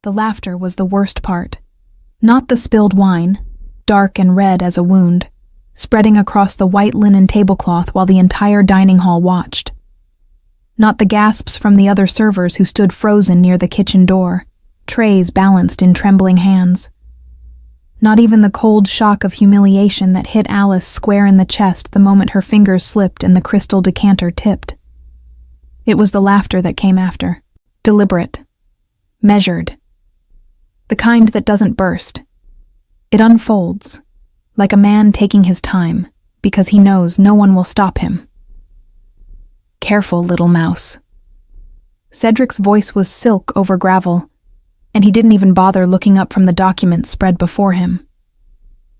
The laughter was the worst part. Not the spilled wine, dark and red as a wound, spreading across the white linen tablecloth while the entire dining hall watched. Not the gasps from the other servers who stood frozen near the kitchen door, trays balanced in trembling hands. Not even the cold shock of humiliation that hit Alice square in the chest the moment her fingers slipped and the crystal decanter tipped. It was the laughter that came after, deliberate, measured. The kind that doesn't burst. It unfolds, like a man taking his time, because he knows no one will stop him. Careful, little mouse. Cedric's voice was silk over gravel, and he didn't even bother looking up from the documents spread before him.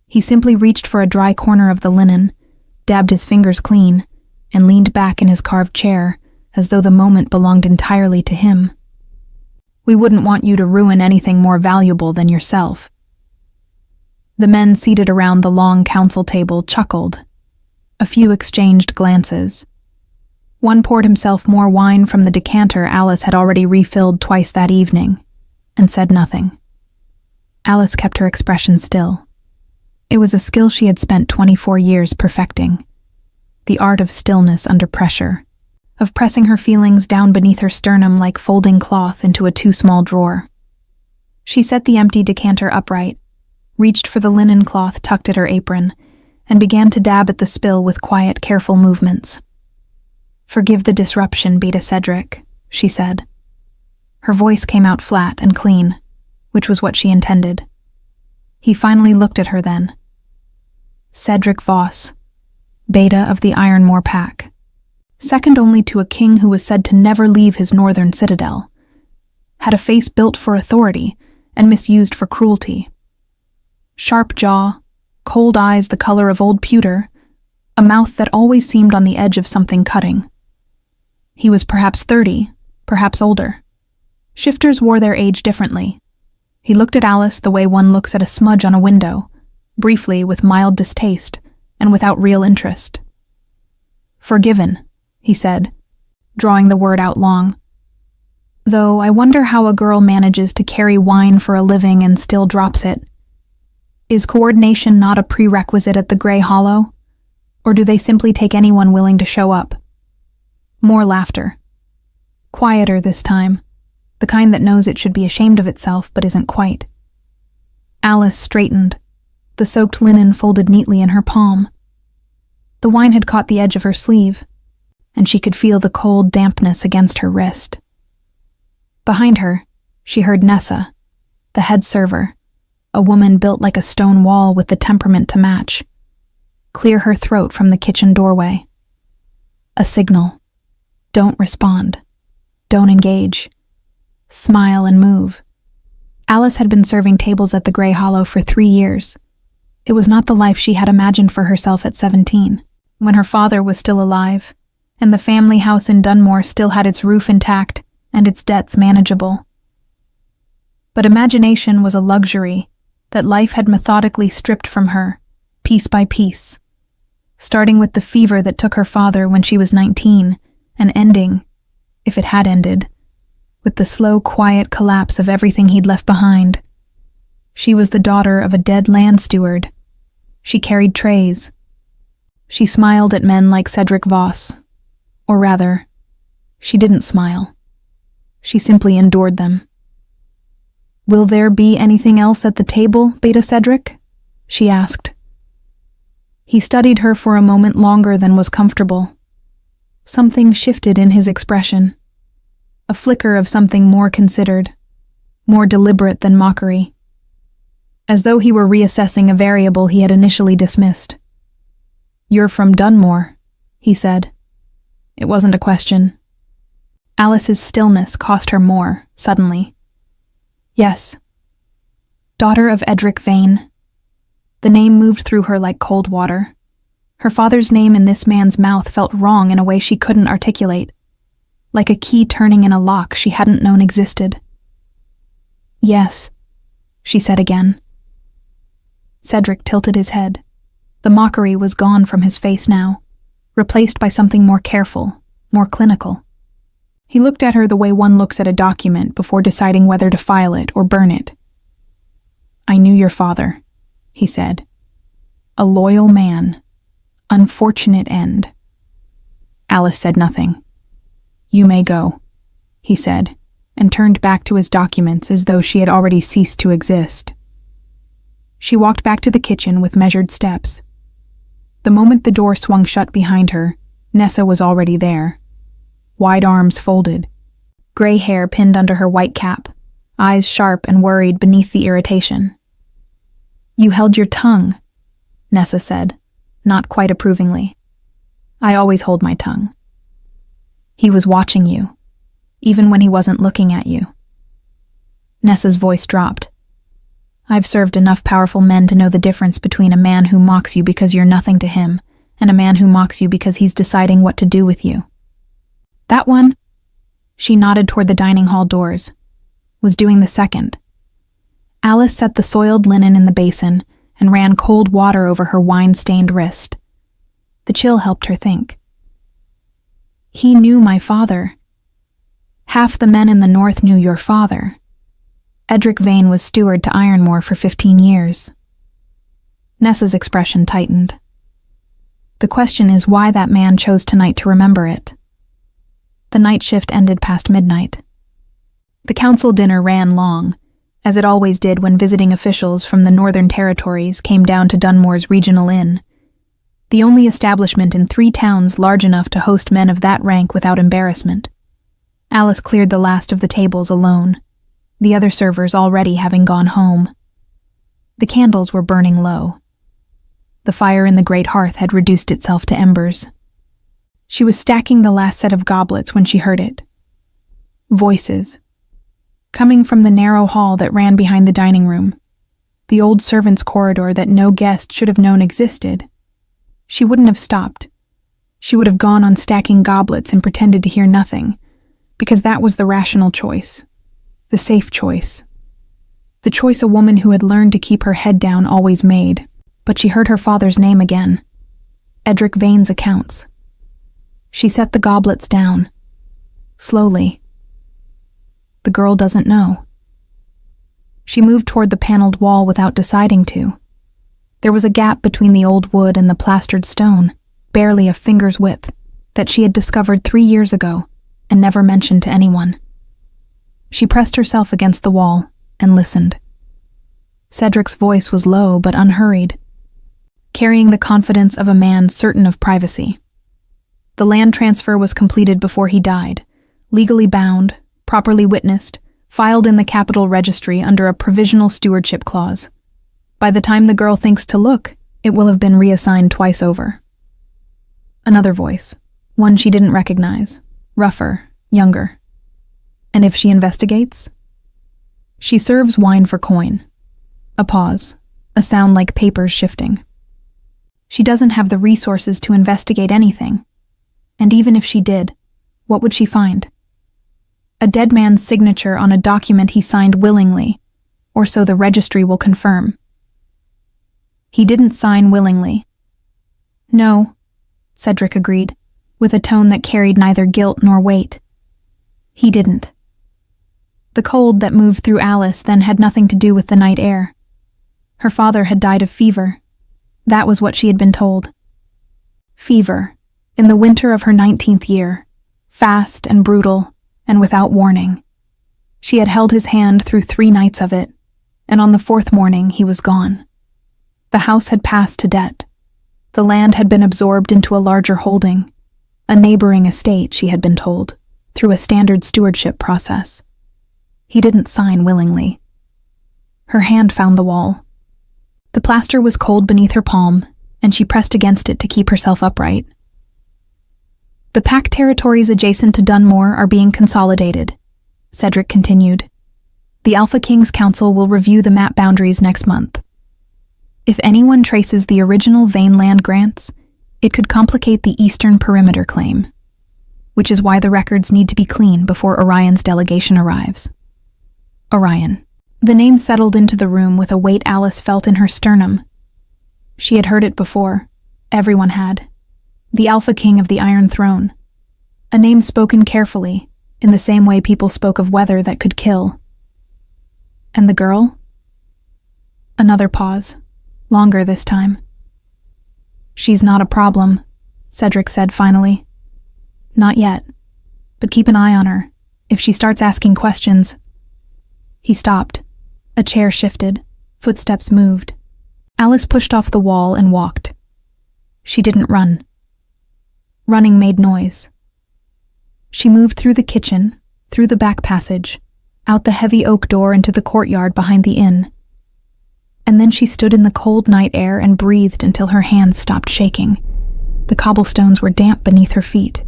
He simply reached for a dry corner of the linen, dabbed his fingers clean, and leaned back in his carved chair, as though the moment belonged entirely to him. We wouldn't want you to ruin anything more valuable than yourself. The men seated around the long council table chuckled. A few exchanged glances. One poured himself more wine from the decanter Alice had already refilled twice that evening, and said nothing. Alice kept her expression still. It was a skill she had spent 24 years perfecting. The art of stillness under pressure, of pressing her feelings down beneath her sternum like folding cloth into a too-small drawer. She set the empty decanter upright, reached for the linen cloth tucked at her apron, and began to dab at the spill with quiet, careful movements. "Forgive the disruption, Beta Cedric," she said. Her voice came out flat and clean, which was what she intended. He finally looked at her then. Cedric Voss, Beta of the Ironmore Pack, second only to a king who was said to never leave his northern citadel, had a face built for authority and misused for cruelty. Sharp jaw, cold eyes the color of old pewter, a mouth that always seemed on the edge of something cutting. He was perhaps 30, perhaps older. Shifters wore their age differently. He looked at Alice the way one looks at a smudge on a window, briefly with mild distaste and without real interest. "Forgiven," he said, drawing the word out long. "Though I wonder how a girl manages to carry wine for a living and still drops it. Is coordination not a prerequisite at the Grey Hollow? Or do they simply take anyone willing to show up?" More laughter. Quieter this time, the kind that knows it should be ashamed of itself but isn't quite. Alice straightened, the soaked linen folded neatly in her palm. The wine had caught the edge of her sleeve, and she could feel the cold dampness against her wrist. Behind her, she heard Nessa, the head server, a woman built like a stone wall with the temperament to match, clear her throat from the kitchen doorway. A signal. Don't respond. Don't engage. Smile and move. Alice had been serving tables at the Grey Hollow for 3 years. It was not the life she had imagined for herself at 17, when her father was still alive, and the family house in Dunmore still had its roof intact and its debts manageable. But imagination was a luxury that life had methodically stripped from her, piece by piece, starting with the fever that took her father when she was 19, and ending, if it had ended, with the slow, quiet collapse of everything he'd left behind. She was the daughter of a dead land steward. She carried trays. She smiled at men like Cedric Voss. Or rather, she didn't smile. She simply endured them. "Will there be anything else at the table, Beta Cedric?" she asked. He studied her for a moment longer than was comfortable. Something shifted in his expression. A flicker of something more considered, more deliberate than mockery. As though he were reassessing a variable he had initially dismissed. "You're from Dunmore," he said. It wasn't a question. Alice's stillness cost her more, suddenly. "Yes. Daughter of Edric Vane." The name moved through her like cold water. Her father's name in this man's mouth felt wrong in a way she couldn't articulate, like a key turning in a lock she hadn't known existed. "Yes," she said again. Cedric tilted his head. The mockery was gone from his face now, replaced by something more careful, more clinical. He looked at her the way one looks at a document before deciding whether to file it or burn it. "I knew your father," he said. "A loyal man. Unfortunate end." Alice said nothing. "You may go," he said, and turned back to his documents as though she had already ceased to exist. She walked back to the kitchen with measured steps. The moment the door swung shut behind her, Nessa was already there. Wide arms folded, gray hair pinned under her white cap, eyes sharp and worried beneath the irritation. "You held your tongue," Nessa said, not quite approvingly. "I always hold my tongue." "He was watching you, even when he wasn't looking at you." Nessa's voice dropped. "I've served enough powerful men to know the difference between a man who mocks you because you're nothing to him and a man who mocks you because he's deciding what to do with you. That one," she nodded toward the dining hall doors, "was doing the second." Alice set the soiled linen in the basin and ran cold water over her wine-stained wrist. The chill helped her think. "He knew my father. Half the men in the north knew your father. Edric Vane was steward to Ironmore for 15 years. Nessa's expression tightened. "The question is why that man chose tonight to remember it." The night shift ended past midnight. The council dinner ran long, as it always did when visiting officials from the Northern Territories came down to Dunmore's regional inn, the only establishment in 3 towns large enough to host men of that rank without embarrassment. Alice cleared the last of the tables alone, the other servers already having gone home. The candles were burning low. The fire in the great hearth had reduced itself to embers. She was stacking the last set of goblets when she heard it. Voices. Coming from the narrow hall that ran behind the dining room, the old servants' corridor that no guest should have known existed. She wouldn't have stopped. She would have gone on stacking goblets and pretended to hear nothing, because that was the rational choice, the safe choice, the choice a woman who had learned to keep her head down always made. But she heard her father's name again. Edric Vane's accounts. She set the goblets down. Slowly. The girl doesn't know. She moved toward the paneled wall without deciding to. There was a gap between the old wood and the plastered stone, barely a finger's width, that she had discovered 3 years ago and never mentioned to anyone. She pressed herself against the wall and listened. Cedric's voice was low but unhurried, carrying the confidence of a man certain of privacy. The land transfer was completed before he died, legally bound, properly witnessed, filed in the Capital Registry under a provisional stewardship clause. By the time the girl thinks to look, it will have been reassigned twice over. Another voice, one she didn't recognize, rougher, younger. And if she investigates? She serves wine for coin. A pause, a sound like papers shifting. She doesn't have the resources to investigate anything. And even if she did, what would she find? A dead man's signature on a document he signed willingly, or so the registry will confirm. He didn't sign willingly. No, Cedric agreed, with a tone that carried neither guilt nor weight. He didn't. The cold that moved through Alice then had nothing to do with the night air. Her father had died of fever. That was what she had been told. Fever, in the winter of her 19th year, fast and brutal, and without warning. She had held his hand through 3 nights of it, and on the 4th morning he was gone. The house had passed to debt. The land had been absorbed into a larger holding, a neighboring estate, she had been told, through a standard stewardship process. He didn't sign willingly. Her hand found the wall. The plaster was cold beneath her palm, and she pressed against it to keep herself upright. The pack territories adjacent to Dunmore are being consolidated, Cedric continued. The Alpha Kings Council will review the map boundaries next month. If anyone traces the original Vane land grants, it could complicate the Eastern Perimeter claim, which is why the records need to be clean before Orion's delegation arrives. Orion. The name settled into the room with a weight Alice felt in her sternum. She had heard it before. Everyone had. The Alpha King of the Iron Throne. A name spoken carefully, in the same way people spoke of weather that could kill. And the girl? Another pause, longer this time. She's not a problem, Cedric said finally. Not yet, but keep an eye on her. If she starts asking questions. He stopped. A chair shifted. Footsteps moved. Alice pushed off the wall and walked. She didn't run. Running made noise. She moved through the kitchen, through the back passage, out the heavy oak door into the courtyard behind the inn. And then she stood in the cold night air and breathed until her hands stopped shaking. The cobblestones were damp beneath her feet.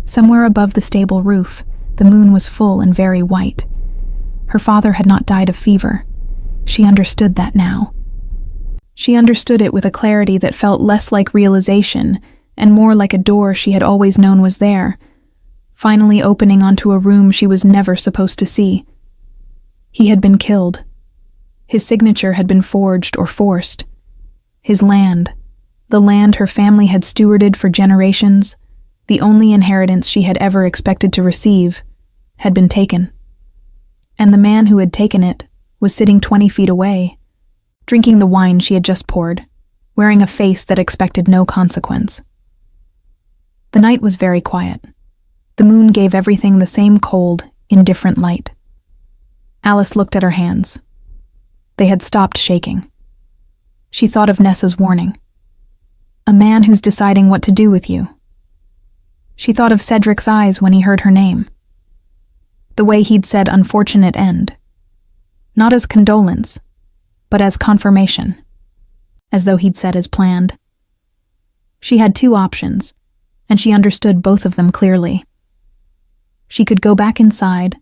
Somewhere above the stable roof, the moon was full and very white. Her father had not died of fever. She understood that now. She understood it with a clarity that felt less like realization and more like a door she had always known was there, finally opening onto a room she was never supposed to see. He had been killed. His signature had been forged or forced. His land, the land her family had stewarded for generations, the only inheritance she had ever expected to receive, had been taken. And the man who had taken it was sitting 20 feet away, drinking the wine she had just poured, wearing a face that expected no consequence. The night was very quiet. The moon gave everything the same cold, indifferent light. Alice looked at her hands. They had stopped shaking. She thought of Nessa's warning. A man who's deciding what to do with you. She thought of Cedric's eyes when he heard her name. The way he'd said unfortunate end. Not as condolence, but as confirmation. As though he'd said as planned. She had two options, and she understood both of them clearly. She could go back inside,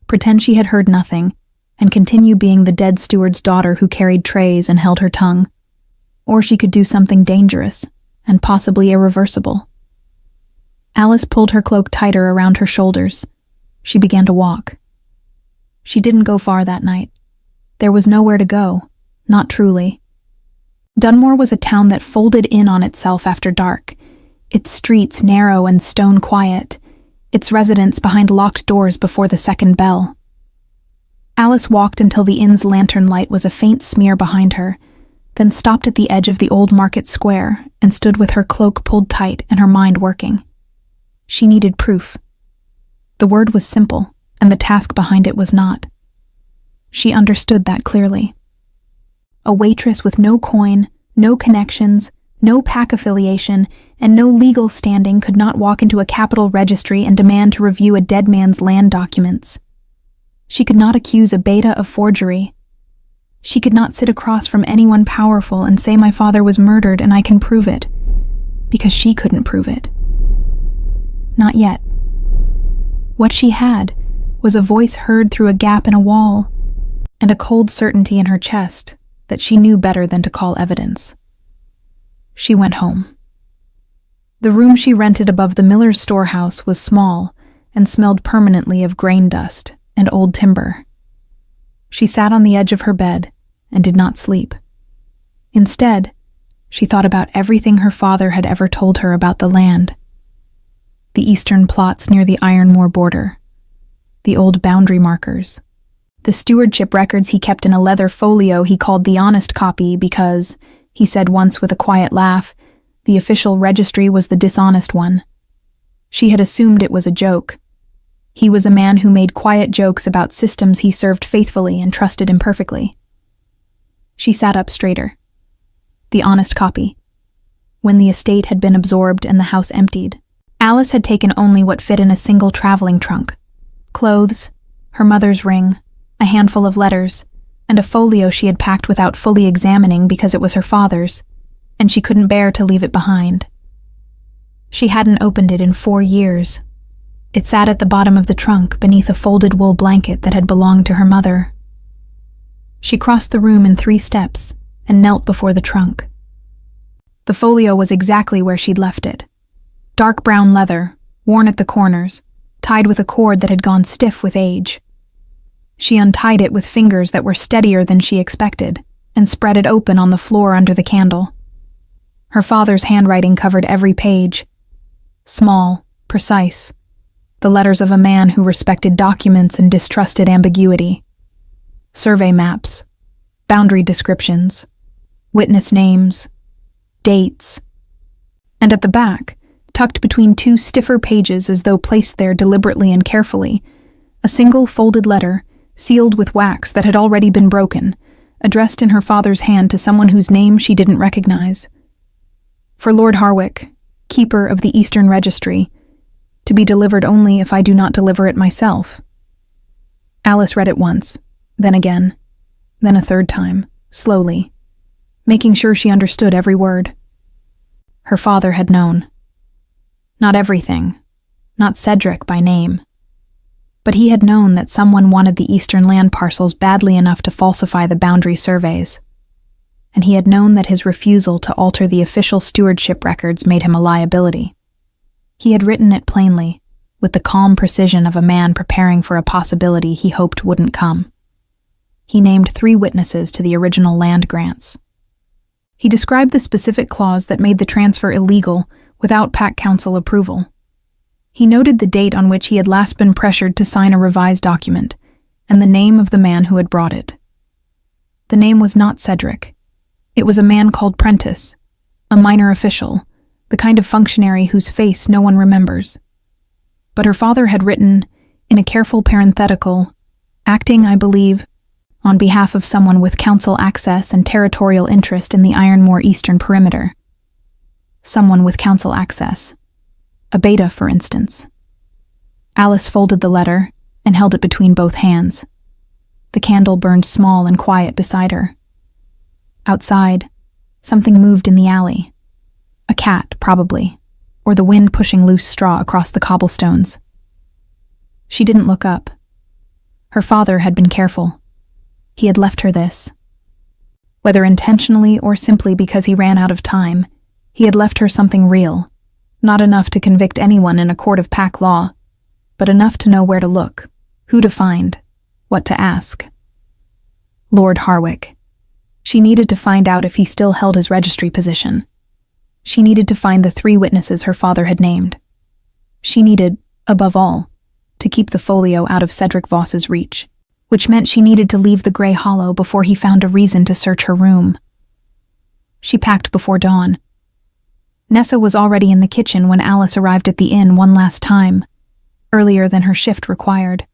pretend she had heard nothing, and continue being the dead steward's daughter who carried trays and held her tongue. Or she could do something dangerous, and possibly irreversible. Alice pulled her cloak tighter around her shoulders. She began to walk. She didn't go far that night. There was nowhere to go, not truly. Dunmore was a town that folded in on itself after dark, its streets narrow and stone quiet, its residents behind locked doors before the second bell. Alice walked until the inn's lantern light was a faint smear behind her, then stopped at the edge of the old market square and stood with her cloak pulled tight and her mind working. She needed proof. The word was simple, and the task behind it was not. She understood that clearly. A waitress with no coin, no connections, no pack affiliation, and no legal standing could not walk into a capital registry and demand to review a dead man's land documents. She could not accuse a beta of forgery. She could not sit across from anyone powerful and say my father was murdered and I can prove it, because she couldn't prove it. Not yet. What she had was a voice heard through a gap in a wall, and a cold certainty in her chest that she knew better than to call evidence. She went home. The room she rented above the miller's storehouse was small and smelled permanently of grain dust and old timber. She sat on the edge of her bed and did not sleep. Instead, she thought about everything her father had ever told her about the land. The eastern plots near the Ironmore border, the old boundary markers, the stewardship records he kept in a leather folio he called the honest copy because, he said once with a quiet laugh, the official registry was the dishonest one. She had assumed it was a joke. He was a man who made quiet jokes about systems he served faithfully and trusted imperfectly. She sat up straighter. The honest copy. When the estate had been absorbed and the house emptied, Alice had taken only what fit in a single traveling trunk. Clothes, her mother's ring, a handful of letters, and a folio she had packed without fully examining because it was her father's, and she couldn't bear to leave it behind. She hadn't opened it in 4 years. It sat at the bottom of the trunk beneath a folded wool blanket that had belonged to her mother. She crossed the room in 3 steps and knelt before the trunk. The folio was exactly where she'd left it. Dark brown leather, worn at the corners, tied with a cord that had gone stiff with age. She untied it with fingers that were steadier than she expected and spread it open on the floor under the candle. Her father's handwriting covered every page. Small, precise, The letters of a man who respected documents and distrusted ambiguity. Survey maps, boundary descriptions, witness names, dates. And at the back, tucked between two stiffer pages as though placed there deliberately and carefully, a single folded letter, sealed with wax that had already been broken, addressed in her father's hand to someone whose name she didn't recognize. For Lord Harwick, keeper of the Eastern Registry, to be delivered only if I do not deliver it myself. Alice read it once, then again, then a third time, slowly, making sure she understood every word. Her father had known. Not everything, not Cedric by name. But he had known that someone wanted the eastern land parcels badly enough to falsify the boundary surveys. And he had known that his refusal to alter the official stewardship records made him a liability. He had written it plainly, with the calm precision of a man preparing for a possibility he hoped wouldn't come. He named 3 witnesses to the original land grants. He described the specific clause that made the transfer illegal without Pack Council approval. He noted the date on which he had last been pressured to sign a revised document, and the name of the man who had brought it. The name was not Cedric. It was a man called Prentice, a minor official, the kind of functionary whose face no one remembers. But her father had written, in a careful parenthetical, acting, I believe, on behalf of someone with council access and territorial interest in the Ironmore Eastern Perimeter. Someone with council access. A beta, for instance. Alice folded the letter and held it between both hands. The candle burned small and quiet beside her. Outside, something moved in the alley. A cat, probably, or the wind pushing loose straw across the cobblestones. She didn't look up. Her father had been careful. He had left her this. Whether intentionally or simply because he ran out of time, he had left her something real, not enough to convict anyone in a court of pack law, but enough to know where to look, who to find, what to ask. Lord Harwick. She needed to find out if he still held his registry position. She needed to find the 3 witnesses her father had named. She needed, above all, to keep the folio out of Cedric Voss's reach, which meant she needed to leave the Grey Hollow before he found a reason to search her room. She packed before dawn. Nessa was already in the kitchen when Alice arrived at the inn one last time, earlier than her shift required.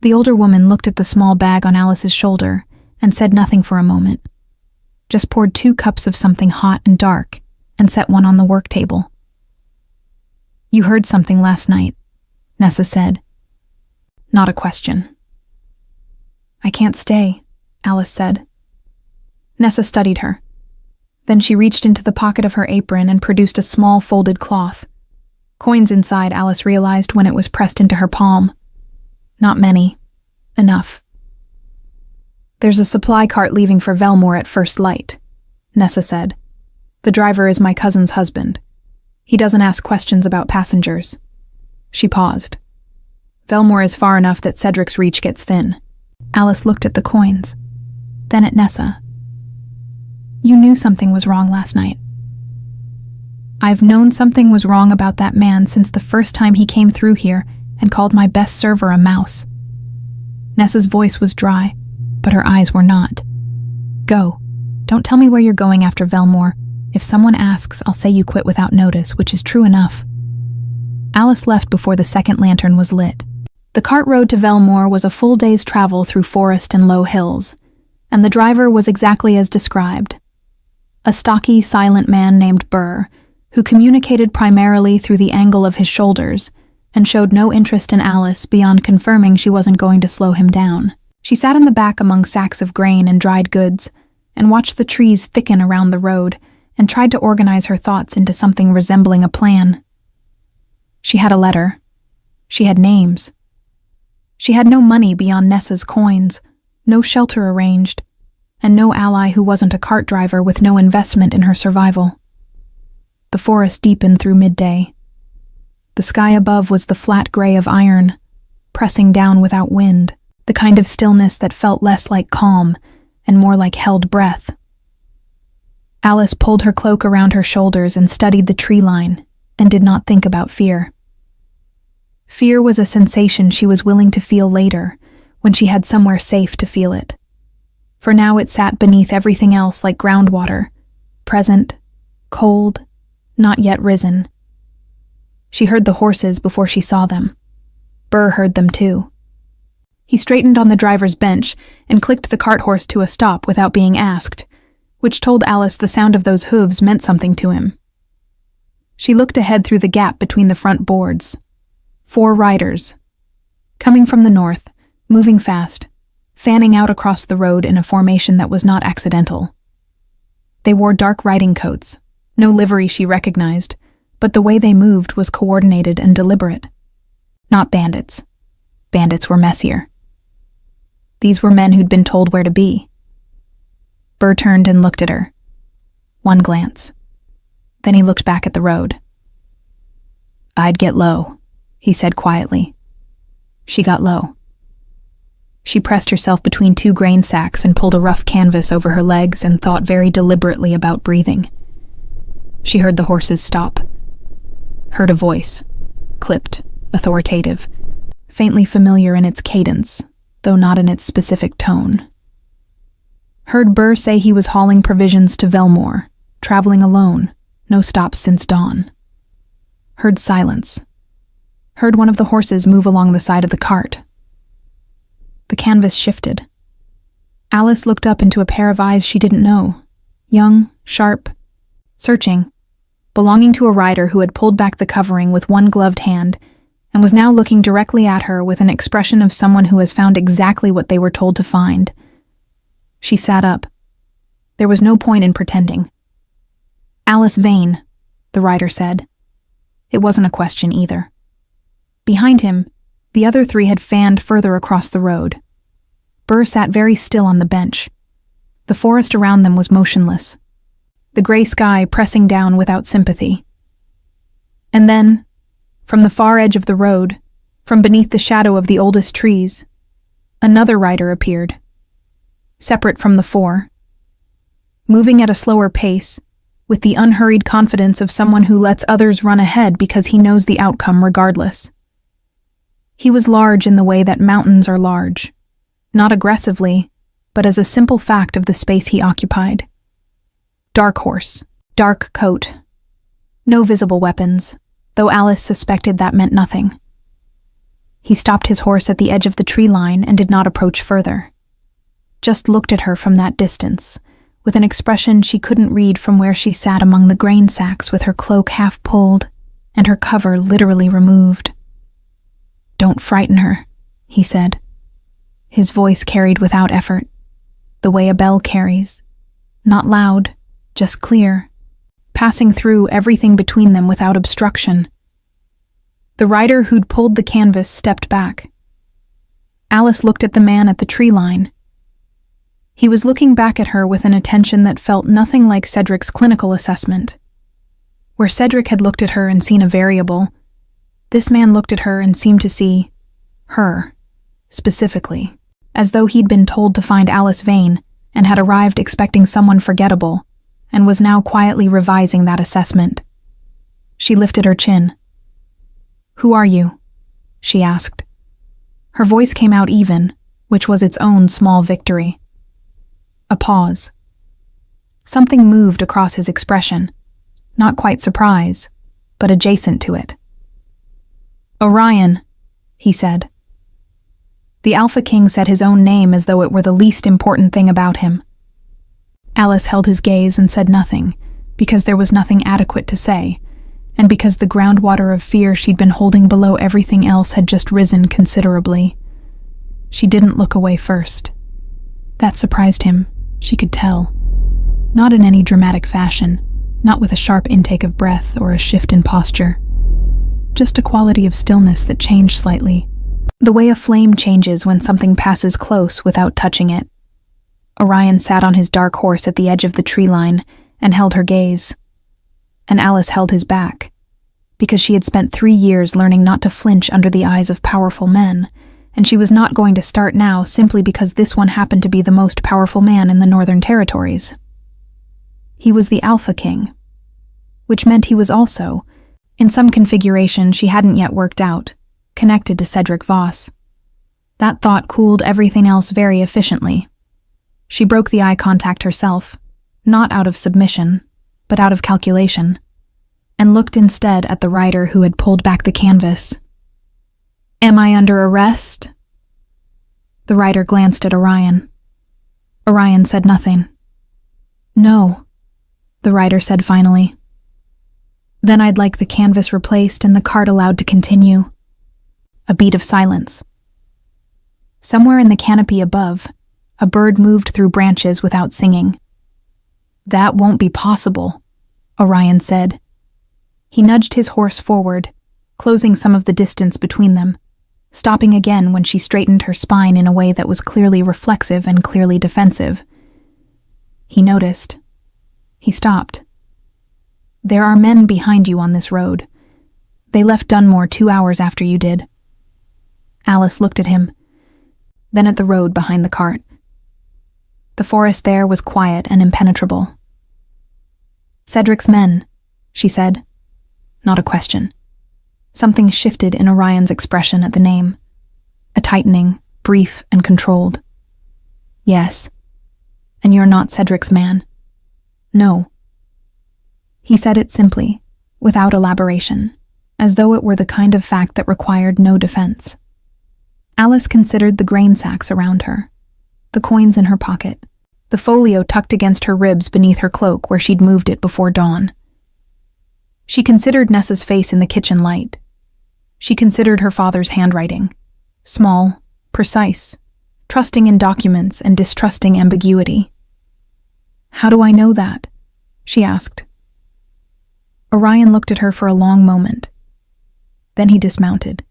The older woman looked at the small bag on Alice's shoulder and said nothing for a moment, just poured 2 cups of something hot and dark and set one on the work table. "You heard something last night," Nessa said. Not a question. "I can't stay," Alice said. Nessa studied her. Then she reached into the pocket of her apron and produced a small folded cloth. Coins inside, Alice realized when it was pressed into her palm. Not many. Enough. "There's a supply cart leaving for Velmore at first light," Nessa said. "The driver is my cousin's husband. He doesn't ask questions about passengers." She paused. "Velmore is far enough that Cedric's reach gets thin." Alice looked at the coins, then at Nessa. "You knew something was wrong last night." "I've known something was wrong about that man since the first time he came through here and called my best server a mouse." Nessa's voice was dry, but her eyes were not. "Go. Don't tell me where you're going after Velmore. If someone asks, I'll say you quit without notice, which is true enough." Alice left before the second lantern was lit. The cart road to Velmore was a full day's travel through forest and low hills, and the driver was exactly as described. A stocky, silent man named Burr, who communicated primarily through the angle of his shoulders and showed no interest in Alice beyond confirming she wasn't going to slow him down. She sat in the back among sacks of grain and dried goods and watched the trees thicken around the road and tried to organize her thoughts into something resembling a plan. She had a letter. She had names. She had no money beyond Nessa's coins, no shelter arranged, and no ally who wasn't a cart driver with no investment in her survival. The forest deepened through midday. The sky above was the flat gray of iron, pressing down without wind, the kind of stillness that felt less like calm and more like held breath. Alice pulled her cloak around her shoulders and studied the tree line, and did not think about fear. Fear was a sensation she was willing to feel later, when she had somewhere safe to feel it. For now it sat beneath everything else like groundwater, present, cold, not yet risen. She heard the horses before she saw them. Burr heard them too. He straightened on the driver's bench and clicked the cart horse to a stop without being asked, which told Alice the sound of those hooves meant something to him. She looked ahead through the gap between the front boards. 4 riders. Coming from the north, moving fast, fanning out across the road in a formation that was not accidental. They wore dark riding coats, no livery she recognized, but the way they moved was coordinated and deliberate. Not bandits. Bandits were messier. These were men who'd been told where to be. Burr turned and looked at her. One glance. Then he looked back at the road. "I'd get low," he said quietly. She got low. She pressed herself between 2 grain sacks and pulled a rough canvas over her legs and thought very deliberately about breathing. She heard the horses stop. Heard a voice, clipped, authoritative, faintly familiar in its cadence, though not in its specific tone. Heard Burr say he was hauling provisions to Velmore, traveling alone, no stops since dawn. Heard silence. Heard one of the horses move along the side of the cart. The canvas shifted. Alice looked up into a pair of eyes she didn't know, young, sharp, searching, belonging to a rider who had pulled back the covering with one gloved hand and was now looking directly at her with an expression of someone who has found exactly what they were told to find. She sat up. There was no point in pretending. "Alice Vane," the rider said. It wasn't a question either. Behind him, the other 3 had fanned further across the road. Burr sat very still on the bench. The forest around them was motionless, the gray sky pressing down without sympathy. And then, from the far edge of the road, from beneath the shadow of the oldest trees, another rider appeared, separate from the 4, moving at a slower pace, with the unhurried confidence of someone who lets others run ahead because he knows the outcome regardless. He was large in the way that mountains are large, not aggressively, but as a simple fact of the space he occupied. Dark horse, dark coat. No visible weapons, though Alice suspected that meant nothing. He stopped his horse at the edge of the tree line and did not approach further. Just looked at her from that distance, with an expression she couldn't read from where she sat among the grain sacks with her cloak half pulled and her cover literally removed. "Don't frighten her," he said. His voice carried without effort, the way a bell carries, not loud, just clear, passing through everything between them without obstruction. The rider who'd pulled the canvas stepped back. Alice looked at the man at the tree line. He was looking back at her with an attention that felt nothing like Cedric's clinical assessment. Where Cedric had looked at her and seen a variable, this man looked at her and seemed to see her, specifically, as though he'd been told to find Alice Vane and had arrived expecting someone forgettable, and was now quietly revising that assessment. She lifted her chin. "Who are you?" she asked. Her voice came out even, which was its own small victory. A pause. Something moved across his expression, not quite surprise, but adjacent to it. "Orion," he said. The Alpha King said his own name as though it were the least important thing about him. Alice held his gaze and said nothing, because there was nothing adequate to say, and because the groundwater of fear she'd been holding below everything else had just risen considerably. She didn't look away first. That surprised him, she could tell. Not in any dramatic fashion, not with a sharp intake of breath or a shift in posture. Just a quality of stillness that changed slightly, the way a flame changes when something passes close without touching it. Orion sat on his dark horse at the edge of the tree line and held her gaze. And Alice held his back, because she had spent 3 years learning not to flinch under the eyes of powerful men, and she was not going to start now simply because this one happened to be the most powerful man in the Northern Territories. He was the Alpha King, which meant he was also, in some configuration she hadn't yet worked out, connected to Cedric Voss. That thought cooled everything else very efficiently. She broke the eye contact herself, not out of submission, but out of calculation, and looked instead at the rider who had pulled back the canvas. "Am I under arrest?" The rider glanced at Orion. Orion said nothing. "No," the rider said finally. "Then I'd like the canvas replaced and the cart allowed to continue." A beat of silence. Somewhere in the canopy above, a bird moved through branches without singing. "That won't be possible," Orion said. He nudged his horse forward, closing some of the distance between them, stopping again when she straightened her spine in a way that was clearly reflexive and clearly defensive. He noticed. He stopped. "There are men behind you on this road. They left Dunmore 2 hours after you did." Alice looked at him, then at the road behind the cart. The forest there was quiet and impenetrable. "Cedric's men," she said. Not a question. Something shifted in Orion's expression at the name. A tightening, brief and controlled. "Yes. And you're not Cedric's man?" "No." He said it simply, without elaboration, as though it were the kind of fact that required no defense. Alice considered the grain sacks around her, the coins in her pocket, the folio tucked against her ribs beneath her cloak where she'd moved it before dawn. She considered Nessa's face in the kitchen light. She considered her father's handwriting, small, precise, trusting in documents and distrusting ambiguity. "How do I know that?" she asked. Orion looked at her for a long moment. Then he dismounted.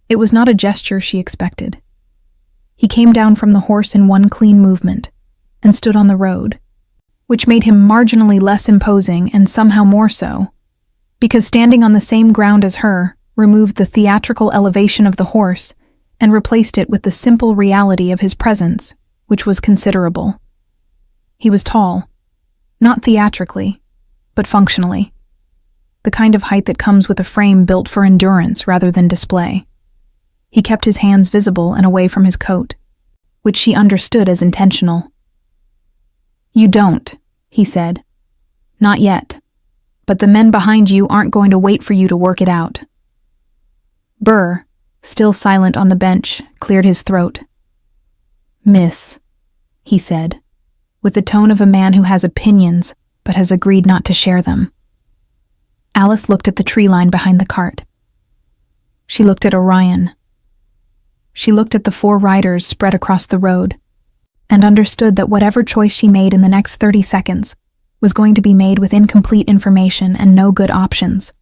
It was not a gesture she expected. He came down from the horse in one clean movement and stood on the road, which made him marginally less imposing and somehow more so, because standing on the same ground as her removed the theatrical elevation of the horse and replaced it with the simple reality of his presence, which was considerable. He was tall, not theatrically, but functionally, the kind of height that comes with a frame built for endurance rather than display. He kept his hands visible and away from his coat, which she understood as intentional. "You don't," he said. "Not yet. But the men behind you aren't going to wait for you to work it out." Burr, still silent on the bench, cleared his throat. "Miss," he said, with the tone of a man who has opinions but has agreed not to share them. Alice looked at the tree line behind the cart. She looked at Orion. She looked at the 4 riders spread across the road, and understood that whatever choice she made in the next 30 seconds was going to be made with incomplete information and no good options,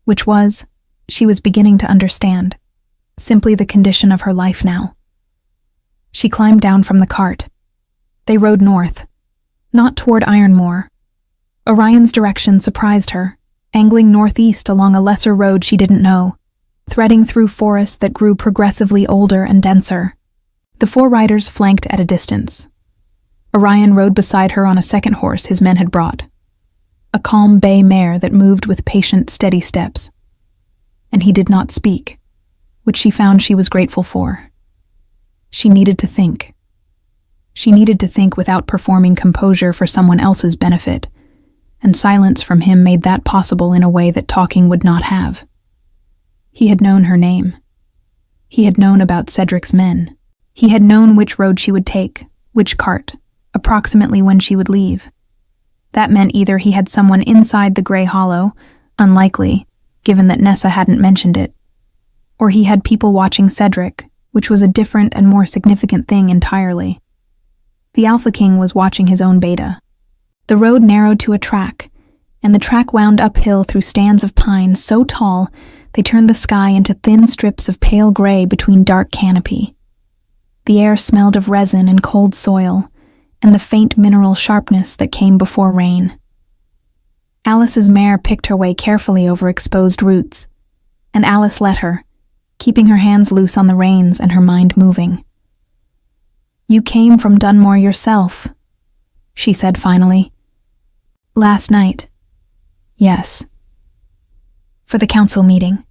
which was, she was beginning to understand, simply the condition of her life now. She climbed down from the cart. They rode north, not toward Ironmore. Orion's direction surprised her, angling northeast along a lesser road she didn't know, threading through forests that grew progressively older and denser. The 4 riders flanked at a distance. Orion rode beside her on a second horse his men had brought, a calm bay mare that moved with patient, steady steps. And he did not speak, which she found she was grateful for. She needed to think. She needed to think without performing composure for someone else's benefit, and silence from him made that possible in a way that talking would not have. He had known her name. He had known about Cedric's men. He had known which road she would take, which cart, approximately when she would leave. That meant either he had someone inside the Grey Hollow, unlikely, given that Nessa hadn't mentioned it, or he had people watching Cedric, which was a different and more significant thing entirely. The Alpha King was watching his own beta. The road narrowed to a track, and the track wound uphill through stands of pine so tall they turned the sky into thin strips of pale gray between dark canopy. The air smelled of resin and cold soil, and the faint mineral sharpness that came before rain. Alice's mare picked her way carefully over exposed roots, and Alice let her, keeping her hands loose on the reins and her mind moving. "You came from Dunmore yourself," she said finally. "Last night." "Yes." "For the council meeting."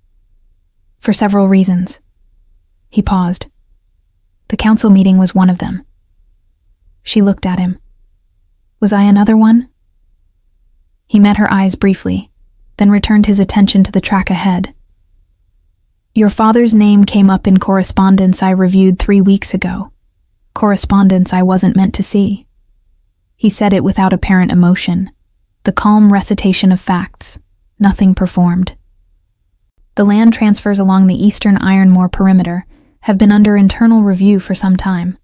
For several reasons. He paused. The council meeting was one of them. She looked at him. Was I another one? He met her eyes briefly, then returned his attention to the track ahead. Your father's name came up in correspondence I reviewed 3 weeks ago. Correspondence I wasn't meant to see. He said it without apparent emotion, the calm recitation of facts, nothing performed. The land transfers along the eastern Ironmore perimeter have been under internal review for some time.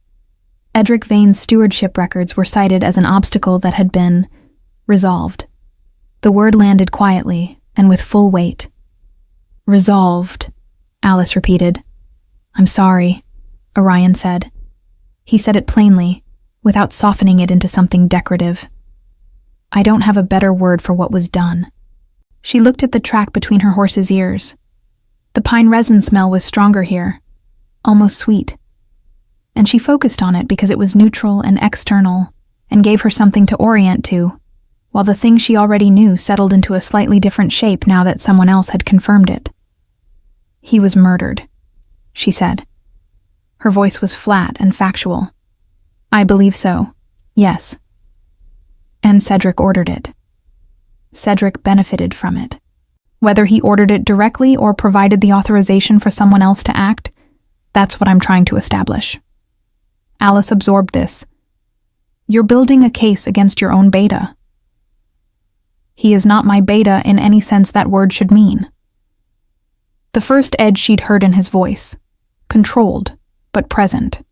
Edric Vane's stewardship records were cited as an obstacle that had been resolved. The word landed quietly and with full weight. Resolved, Alice repeated. I'm sorry, Orion said. He said it plainly, without softening it into something decorative. I don't have a better word for what was done. She looked at the track between her horse's ears. The pine resin smell was stronger here, almost sweet. And she focused on it because it was neutral and external and gave her something to orient to, while the thing she already knew settled into a slightly different shape now that someone else had confirmed it. He was murdered, she said. Her voice was flat and factual. I believe so, yes. And Cedric ordered it. Cedric benefited from it. Whether he ordered it directly or provided the authorization for someone else to act, that's what I'm trying to establish. Alice absorbed this. You're building a case against your own beta. He is not my beta in any sense that word should mean. The first edge she'd heard in his voice, controlled, but present.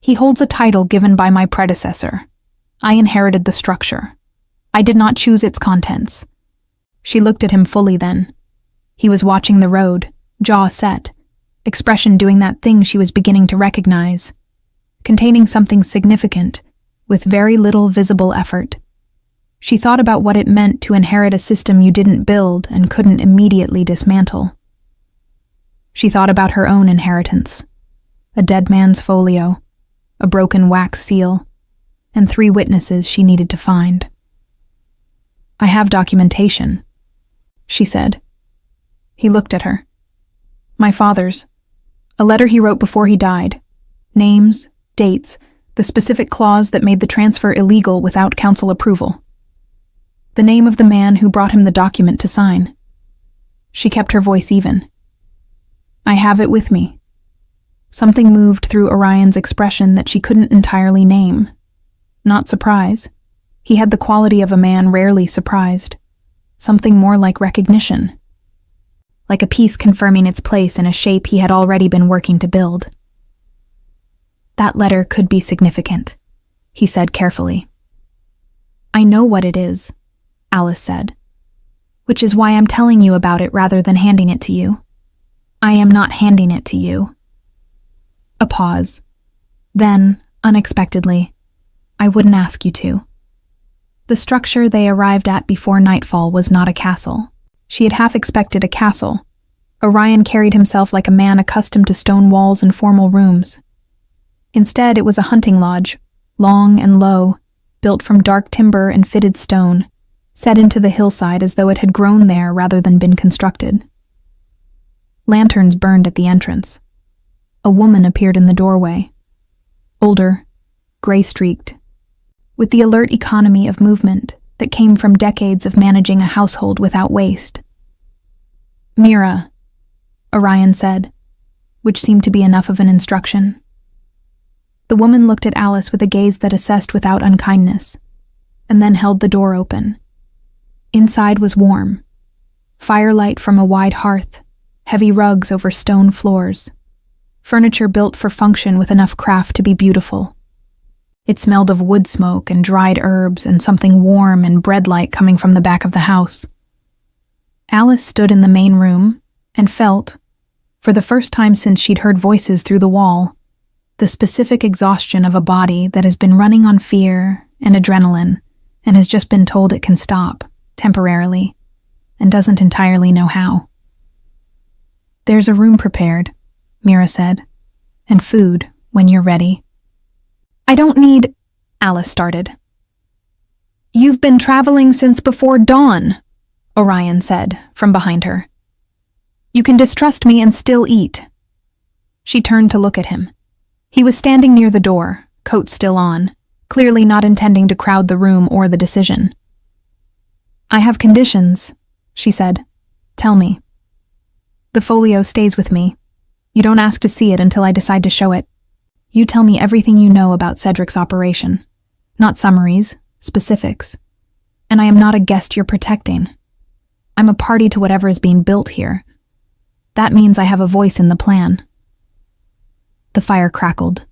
He holds a title given by my predecessor. I inherited the structure. I did not choose its contents. She looked at him fully then. He was watching the road, jaw set, expression doing that thing she was beginning to recognize, containing something significant, with very little visible effort. She thought about what it meant to inherit a system you didn't build and couldn't immediately dismantle. She thought about her own inheritance. A dead man's folio, a broken wax seal, and 3 witnesses she needed to find. I have documentation, she said. He looked at her. My father's. A letter he wrote before he died. Names, dates, the specific clause that made the transfer illegal without council approval. The name of the man who brought him the document to sign. She kept her voice even. I have it with me. Something moved through Orion's expression that she couldn't entirely name. Not surprise. He had the quality of a man rarely surprised. Something more like recognition. Like a piece confirming its place in a shape he had already been working to build. That letter could be significant, he said carefully. I know what it is, Alice said, which is why I'm telling you about it rather than handing it to you. I am not handing it to you. A pause. Then, unexpectedly, I wouldn't ask you to. The structure they arrived at before nightfall was not a castle. She had half expected a castle. Orion carried himself like a man accustomed to stone walls and formal rooms. Instead, it was a hunting lodge, long and low, built from dark timber and fitted stone, set into the hillside as though it had grown there rather than been constructed. Lanterns burned at the entrance. A woman appeared in the doorway. Older, gray-streaked, with the alert economy of movement that came from decades of managing a household without waste. Mira, Orion said, which seemed to be enough of an instruction. The woman looked at Alice with a gaze that assessed without unkindness, and then held the door open. Inside was warm. Firelight from a wide hearth, heavy rugs over stone floors. Furniture built for function with enough craft to be beautiful. It smelled of wood smoke and dried herbs and something warm and bread-like coming from the back of the house. Alice stood in the main room and felt, for the first time since she'd heard voices through the wall, the specific exhaustion of a body that has been running on fear and adrenaline and has just been told it can stop, temporarily, and doesn't entirely know how. There's a room prepared, Mira said, and food when you're ready. I don't need, Alice started. You've been traveling since before dawn, Orion said from behind her. You can distrust me and still eat." She turned to look at him. He was standing near the door, coat still on, clearly not intending to crowd the room or the decision. "I have conditions," she said. "Tell me." "The folio stays with me. You don't ask to see it until I decide to show it. You tell me everything you know about Cedric's operation. Not summaries, specifics. And I am not a guest you're protecting. I'm a party to whatever is being built here. That means I have a voice in the plan." The fire crackled.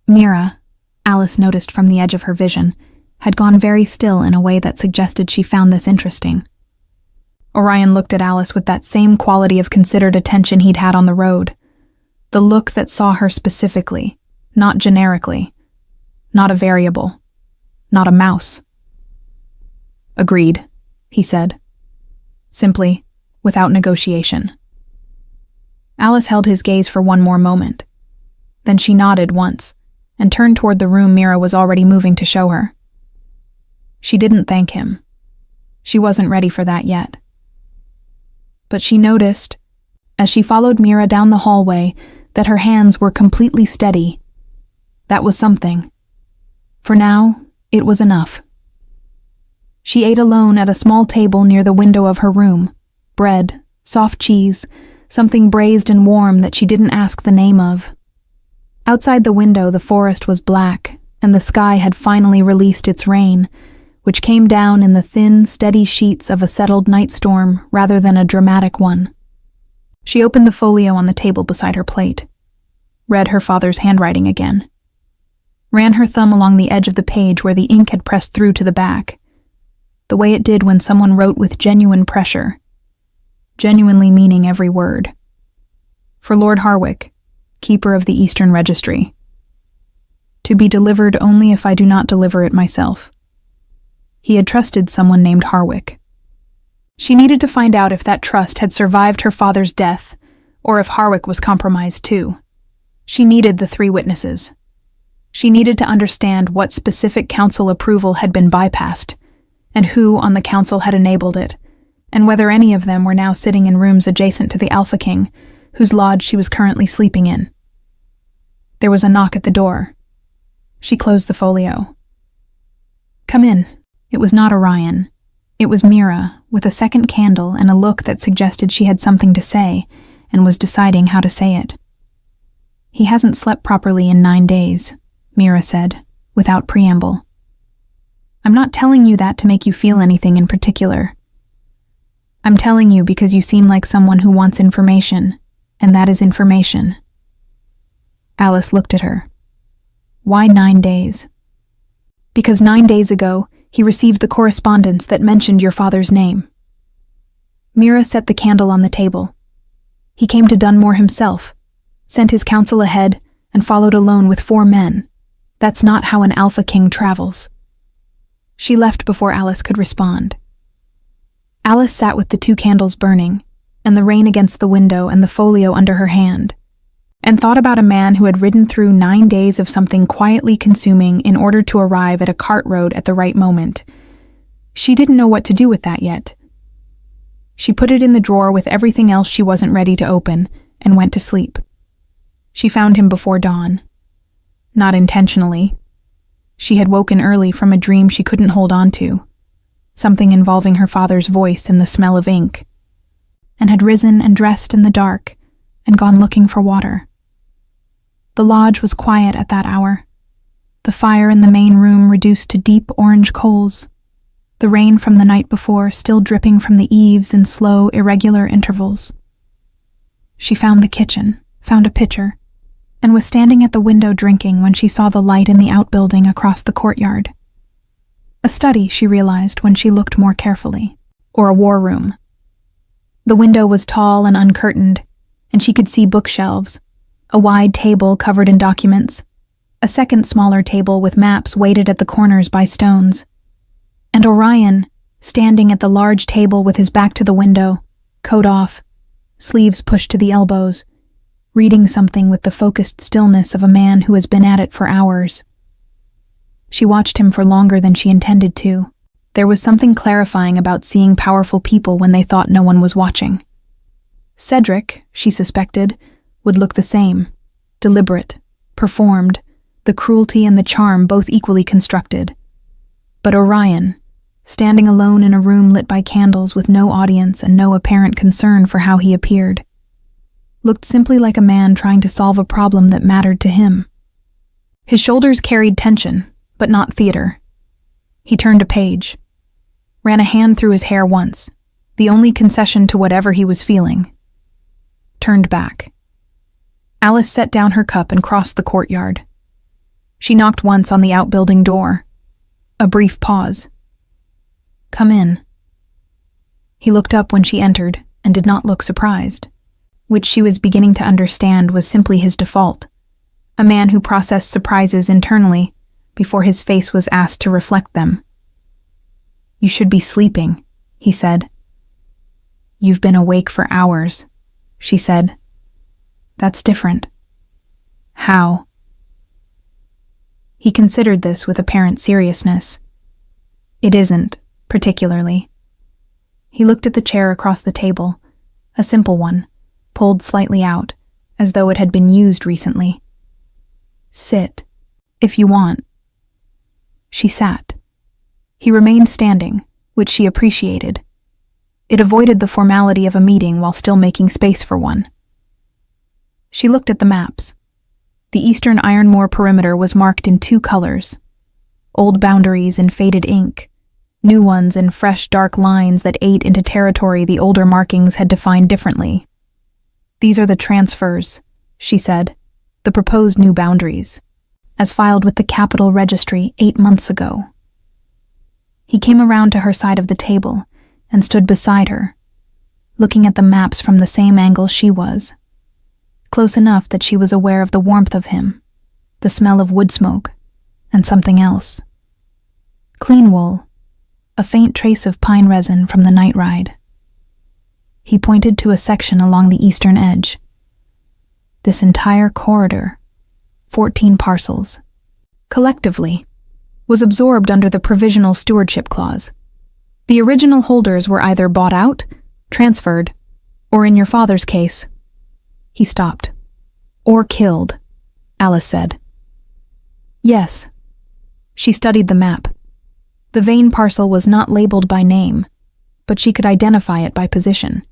Mira, Alice noticed from the edge of her vision, had gone very still in a way that suggested she found this interesting. Orion looked at Alice with that same quality of considered attention he'd had on the road. The look that saw her specifically, not generically. Not a variable. Not a mouse. "Agreed," he said. Simply, without negotiation. Alice held his gaze for one more moment. Then she nodded once, and turned toward the room Mira was already moving to show her. She didn't thank him. She wasn't ready for that yet. But she noticed, as she followed Mira down the hallway, that her hands were completely steady. That was something. For now, it was enough. She ate alone at a small table near the window of her room. Bread, soft cheese, something braised and warm that she didn't ask the name of. Outside the window, the forest was black, and the sky had finally released its rain, which came down in the thin, steady sheets of a settled night storm rather than a dramatic one. She opened the folio on the table beside her plate, read her father's handwriting again, ran her thumb along the edge of the page where the ink had pressed through to the back, the way it did when someone wrote with genuine pressure, genuinely meaning every word. For Lord Harwick, Keeper of the Eastern Registry. To be delivered only if I do not deliver it myself. He had trusted someone named Harwick. She needed to find out if that trust had survived her father's death, or if Harwick was compromised too. She needed the 3 witnesses. She needed to understand what specific council approval had been bypassed, and who on the council had enabled it, and whether any of them were now sitting in rooms adjacent to the Alpha King, whose lodge she was currently sleeping in. There was a knock at the door. She closed the folio. "Come in." It was not Orion. It was Mira, with a second candle and a look that suggested she had something to say, and was deciding how to say it. "He hasn't slept properly in 9 days," Mira said, without preamble. "I'm not telling you that to make you feel anything in particular. I'm telling you because you seem like someone who wants information, and that is information." Alice looked at her. "Why 9 days?" "Because 9 days ago, he received the correspondence that mentioned your father's name." Mira set the candle on the table. "He came to Dunmore himself, sent his council ahead, and followed alone with 4 men. That's not how an Alpha King travels." She left before Alice could respond. Alice sat with the 2 candles burning, and the rain against the window and the folio under her hand, and thought about a man who had ridden through 9 days of something quietly consuming in order to arrive at a cart road at the right moment. She didn't know what to do with that yet. She put it in the drawer with everything else she wasn't ready to open, and went to sleep. She found him before dawn. Not intentionally. She had woken early from a dream she couldn't hold on to, something involving her father's voice and the smell of ink, and had risen and dressed in the dark and gone looking for water. The lodge was quiet at that hour, the fire in the main room reduced to deep orange coals, the rain from the night before still dripping from the eaves in slow, irregular intervals. She found the kitchen, found a pitcher, and was standing at the window drinking when she saw the light in the outbuilding across the courtyard. A study, she realized when she looked more carefully, or a war room. The window was tall and uncurtained, and she could see bookshelves, a wide table covered in documents, a second smaller table with maps weighted at the corners by stones, and Orion, standing at the large table with his back to the window, coat off, sleeves pushed to the elbows, reading something with the focused stillness of a man who has been at it for hours. She watched him for longer than she intended to. There was something clarifying about seeing powerful people when they thought no one was watching. Cedric, she suspected, would look the same. Deliberate, performed, the cruelty and the charm both equally constructed. But Orion, standing alone in a room lit by candles with no audience and no apparent concern for how he appeared, looked simply like a man trying to solve a problem that mattered to him. His shoulders carried tension, but not theater. He turned a page, ran a hand through his hair once, the only concession to whatever he was feeling, turned back. Alice set down her cup and crossed the courtyard. She knocked once on the outbuilding door. A brief pause. "Come in." He looked up when she entered and did not look surprised, which she was beginning to understand was simply his default, a man who processed surprises internally before his face was asked to reflect them. "You should be sleeping," he said. "You've been awake for hours," she said. "That's different." "How?" He considered this with apparent seriousness. "It isn't, particularly." He looked at the chair across the table, a simple one, pulled slightly out, as though it had been used recently. "Sit, if you want." She sat. He remained standing, which she appreciated. It avoided the formality of a meeting while still making space for one. She looked at the maps. The eastern Ironmore perimeter was marked in 2 colors, old boundaries in faded ink, new ones in fresh dark lines that ate into territory the older markings had defined differently. "These are the transfers," she said, "the proposed new boundaries, as filed with the Capitol Registry 8 months ago." He came around to her side of the table and stood beside her, looking at the maps from the same angle she was, close enough that she was aware of the warmth of him, the smell of wood smoke, and something else. Clean wool, a faint trace of pine resin from the night ride. He pointed to a section along the eastern edge. This entire corridor, 14 parcels, collectively, was absorbed under the Provisional Stewardship Clause. The original holders were either bought out, transferred, or in your father's case. He stopped. "Or killed," Alice said. "Yes." She studied the map. The Vane parcel was not labeled by name, but she could identify it by position.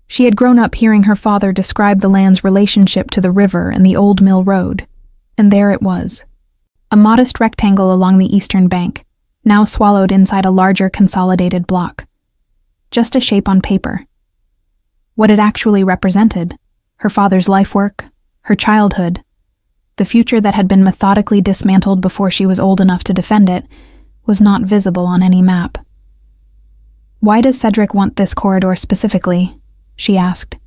She had grown up hearing her father describe the land's relationship to the river and the old mill road, and there it was, a modest rectangle along the eastern bank, now swallowed inside a larger consolidated block. Just a shape on paper. What it actually represented, her father's life work, her childhood, the future that had been methodically dismantled before she was old enough to defend it, was not visible on any map. "Why does Cedric want this corridor specifically?" she asked.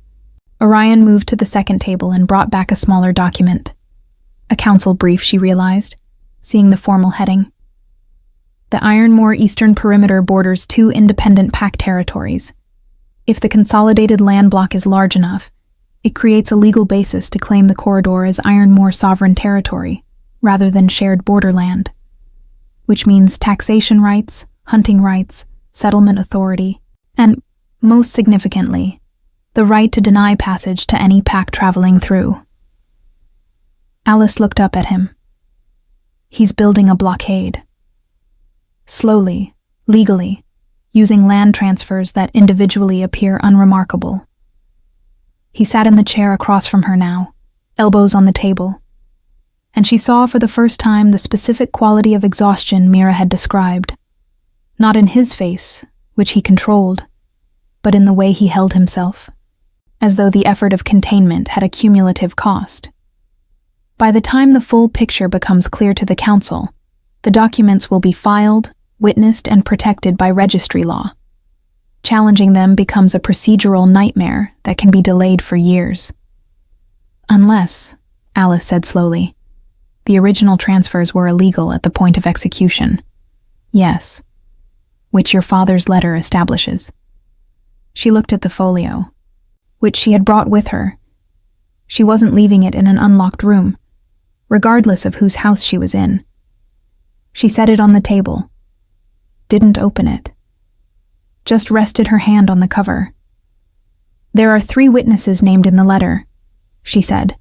Orion moved to the second table and brought back a smaller document. A council brief, she realized, seeing the formal heading. The Ironmore Eastern Perimeter borders 2 independent pact territories. If the consolidated land block is large enough, it creates a legal basis to claim the corridor as Ironmore sovereign territory, rather than shared borderland, which means taxation rights, hunting rights, settlement authority, and, most significantly, the right to deny passage to any pack traveling through. Alice looked up at him. He's building a blockade. Slowly, legally, using land transfers that individually appear unremarkable. He sat in the chair across from her now, elbows on the table, and she saw for the first time the specific quality of exhaustion Mira had described, not in his face, which he controlled, but in the way he held himself, as though the effort of containment had a cumulative cost. By the time the full picture becomes clear to the council, the documents will be filed, witnessed, and protected by registry law. Challenging them becomes a procedural nightmare that can be delayed for years. Unless, Alice said slowly, the original transfers were illegal at the point of execution. Yes, which your father's letter establishes. She looked at the folio, which she had brought with her. She wasn't leaving it in an unlocked room, regardless of whose house she was in. She set it on the table, didn't open it, just rested her hand on the cover. "There are 3 witnesses named in the letter," she said.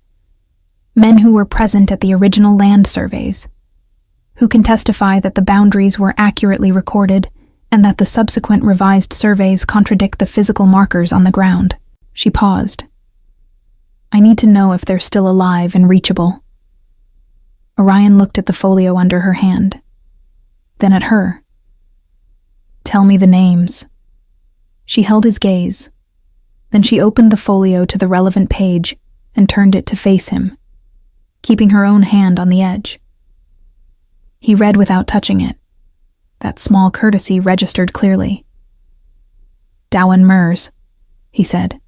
"Men who were present at the original land surveys, who can testify that the boundaries were accurately recorded and that the subsequent revised surveys contradict the physical markers on the ground." She paused. "I need to know if they're still alive and reachable." Orion looked at the folio under her hand, then at her. "Tell me the names." She held his gaze. Then she opened the folio to the relevant page and turned it to face him, keeping her own hand on the edge. He read without touching it. That small courtesy registered clearly. "Dowan Mers," he said.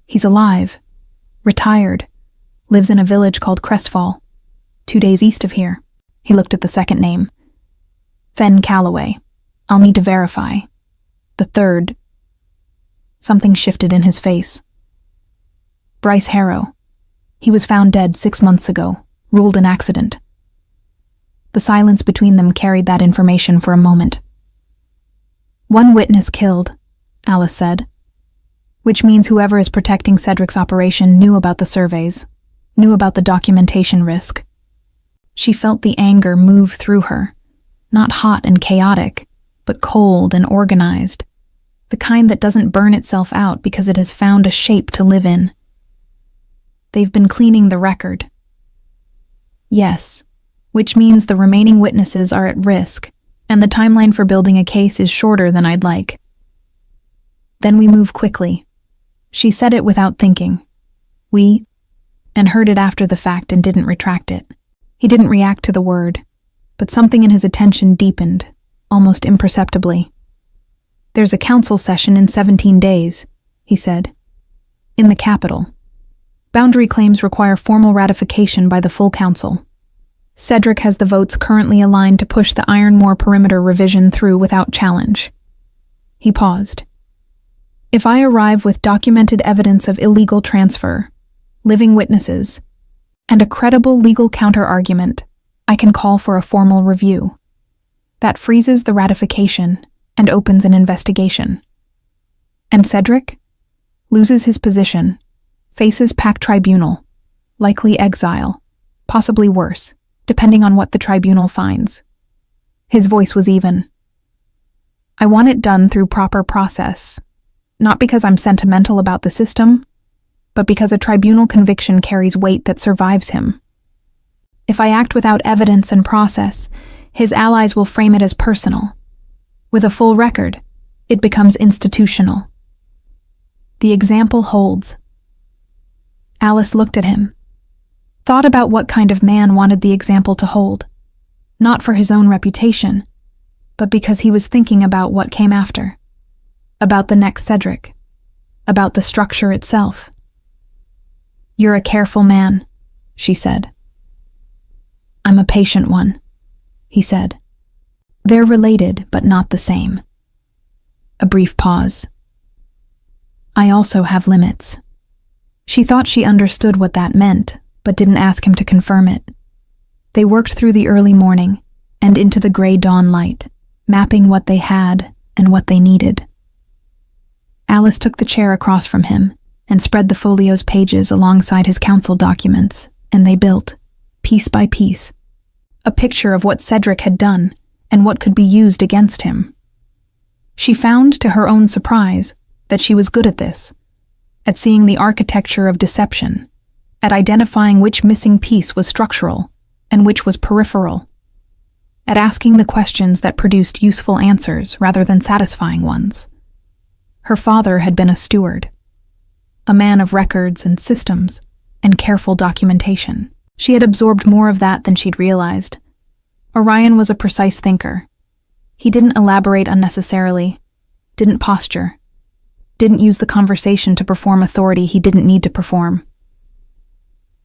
"He's alive, retired, lives in a village called Crestfall, 2 days east of here." He looked at the second name. "Fen Calloway. I'll need to verify. The third." Something shifted in his face. "Bryce Harrow. He was found dead 6 months ago, ruled an accident." The silence between them carried that information for a moment. "1 witness killed," Alice said. "Which means whoever is protecting Cedric's operation knew about the surveys, knew about the documentation risk." She felt the anger move through her, not hot and chaotic, but cold and organized, the kind that doesn't burn itself out because it has found a shape to live in. They've been cleaning the record. Yes, which means the remaining witnesses are at risk, and the timeline for building a case is shorter than I'd like. "Then we move quickly." She said it without thinking. And heard it after the fact and didn't retract it. He didn't react to the word, but something in his attention deepened, almost imperceptibly. "There's a council session in 17 days, he said. "In the capital. Boundary claims require formal ratification by the full council. Cedric has the votes currently aligned to push the Ironmore perimeter revision through without challenge." He paused. "If I arrive with documented evidence of illegal transfer, living witnesses, and a credible legal counter-argument, I can call for a formal review. That freezes the ratification and opens an investigation. And Cedric loses his position, faces Pact Tribunal, likely exile, possibly worse, depending on what the tribunal finds." His voice was even. "I want it done through proper process, not because I'm sentimental about the system, but because a tribunal conviction carries weight that survives him. If I act without evidence and process, his allies will frame it as personal. With a full record, it becomes institutional. The example holds." Alice looked at him, thought about what kind of man wanted the example to hold, not for his own reputation, but because he was thinking about what came after, about the next Cedric, about the structure itself. "You're a careful man," she said. "I'm a patient one," he said. "They're related, but not the same." A brief pause. "I also have limits." She thought she understood what that meant, but didn't ask him to confirm it. They worked through the early morning and into the gray dawn light, mapping what they had and what they needed. Alice took the chair across from him and spread the folio's pages alongside his council documents, and they built, piece by piece, a picture of what Cedric had done and what could be used against him. She found, to her own surprise, that she was good at this, at seeing the architecture of deception, at identifying which missing piece was structural and which was peripheral, at asking the questions that produced useful answers rather than satisfying ones. Her father had been a steward, a man of records and systems and careful documentation. She had absorbed more of that than she'd realized. Orion was a precise thinker. He didn't elaborate unnecessarily, didn't posture, didn't use the conversation to perform authority he didn't need to perform.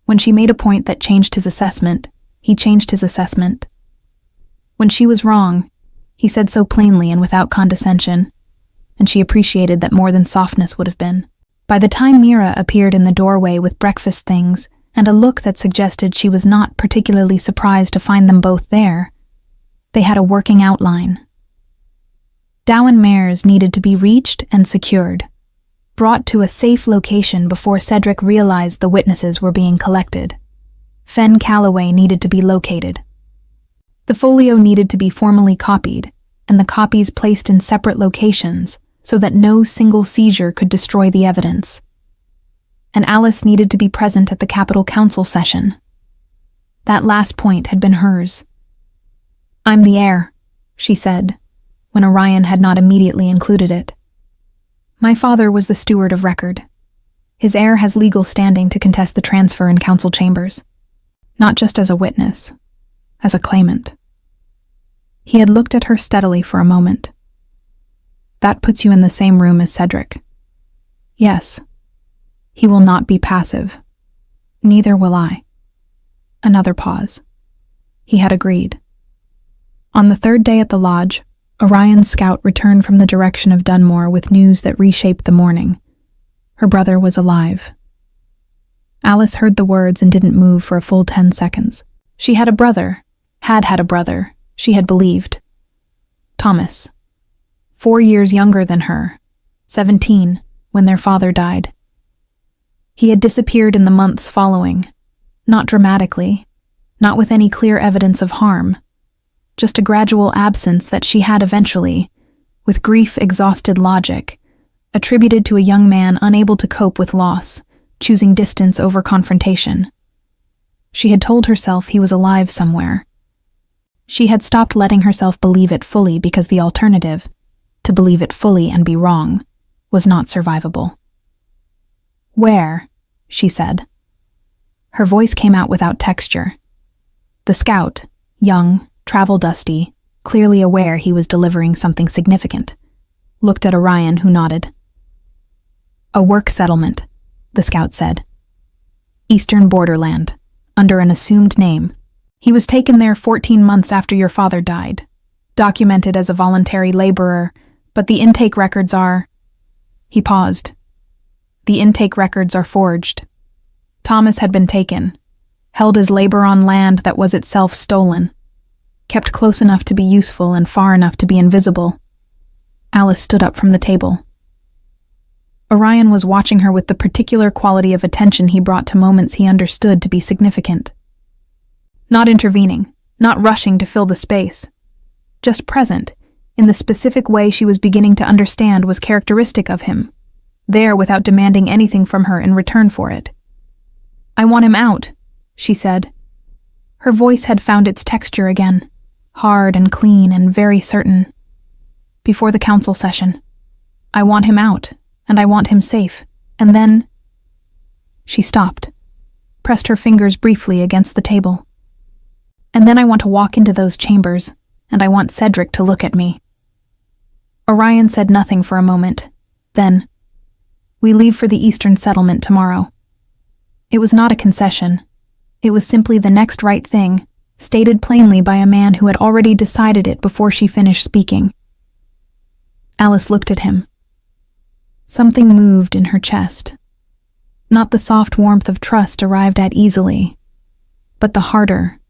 When she made a point that changed his assessment, he changed his assessment. When she was wrong, he said so plainly and without condescension, and she appreciated that more than softness would have been. By the time Mira appeared in the doorway with breakfast things and a look that suggested she was not particularly surprised to find them both there, they had a working outline. Dowan Mers needed to be reached and secured. brought to a safe location before Cedric realized the witnesses were being collected. Fen Calloway needed to be located. The folio needed to be formally copied, and the copies placed in separate locations so that no single seizure could destroy the evidence. And Alice needed to be present at the Capital Council session. That last point had been hers. "I'm the heir," she said, when Orion had not immediately included it. "My father was the steward of record. His heir has legal standing to contest the transfer in council chambers, not just as a witness, as a claimant." He had looked at her steadily for a moment. "That puts you in the same room as Cedric." "Yes. He will not be passive. Neither will I." Another pause. He had agreed. On the third day at the lodge, Orion's scout returned from the direction of Dunmore with news that reshaped the morning. Her brother was alive. Alice heard the words and didn't move for a full 10 seconds. She had a brother, had a brother, she had believed. Thomas. 4 years younger than her, 17, when their father died. He had disappeared in the months following, not dramatically, not with any clear evidence of harm, just a gradual absence that she had eventually, with grief-exhausted logic, attributed to a young man unable to cope with loss, choosing distance over confrontation. She had told herself he was alive somewhere. She had stopped letting herself believe it fully because the alternative, to believe it fully and be wrong, was not survivable. "Where?" she said. Her voice came out without texture. The scout, young, travel-dusty, clearly aware he was delivering something significant, looked at Orion, who nodded. "A work settlement," the scout said. "Eastern Borderland, under an assumed name. He was taken there 14 months after your father died, documented as a voluntary laborer, but the intake records are..." He paused. "The intake records are forged. Thomas had been taken, held as labor on land that was itself stolen, kept close enough to be useful and far enough to be invisible." Alice stood up from the table. Orion was watching her with the particular quality of attention he brought to moments he understood to be significant. Not intervening, not rushing to fill the space. Just present, in the specific way she was beginning to understand was characteristic of him, there without demanding anything from her in return for it. "I want him out," she said. Her voice had found its texture again, hard and clean and very certain. "Before the council session. I want him out, and I want him safe, and then..." She stopped, pressed her fingers briefly against the table. "And then I want to walk into those chambers, and I want Cedric to look at me." Orion said nothing for a moment. Then, "We leave for the Eastern Settlement tomorrow." It was not a concession. It was simply the next right thing, stated plainly by a man who had already decided it before she finished speaking. Alice looked at him. Something moved in her chest. Not the soft warmth of trust arrived at easily, but the harder,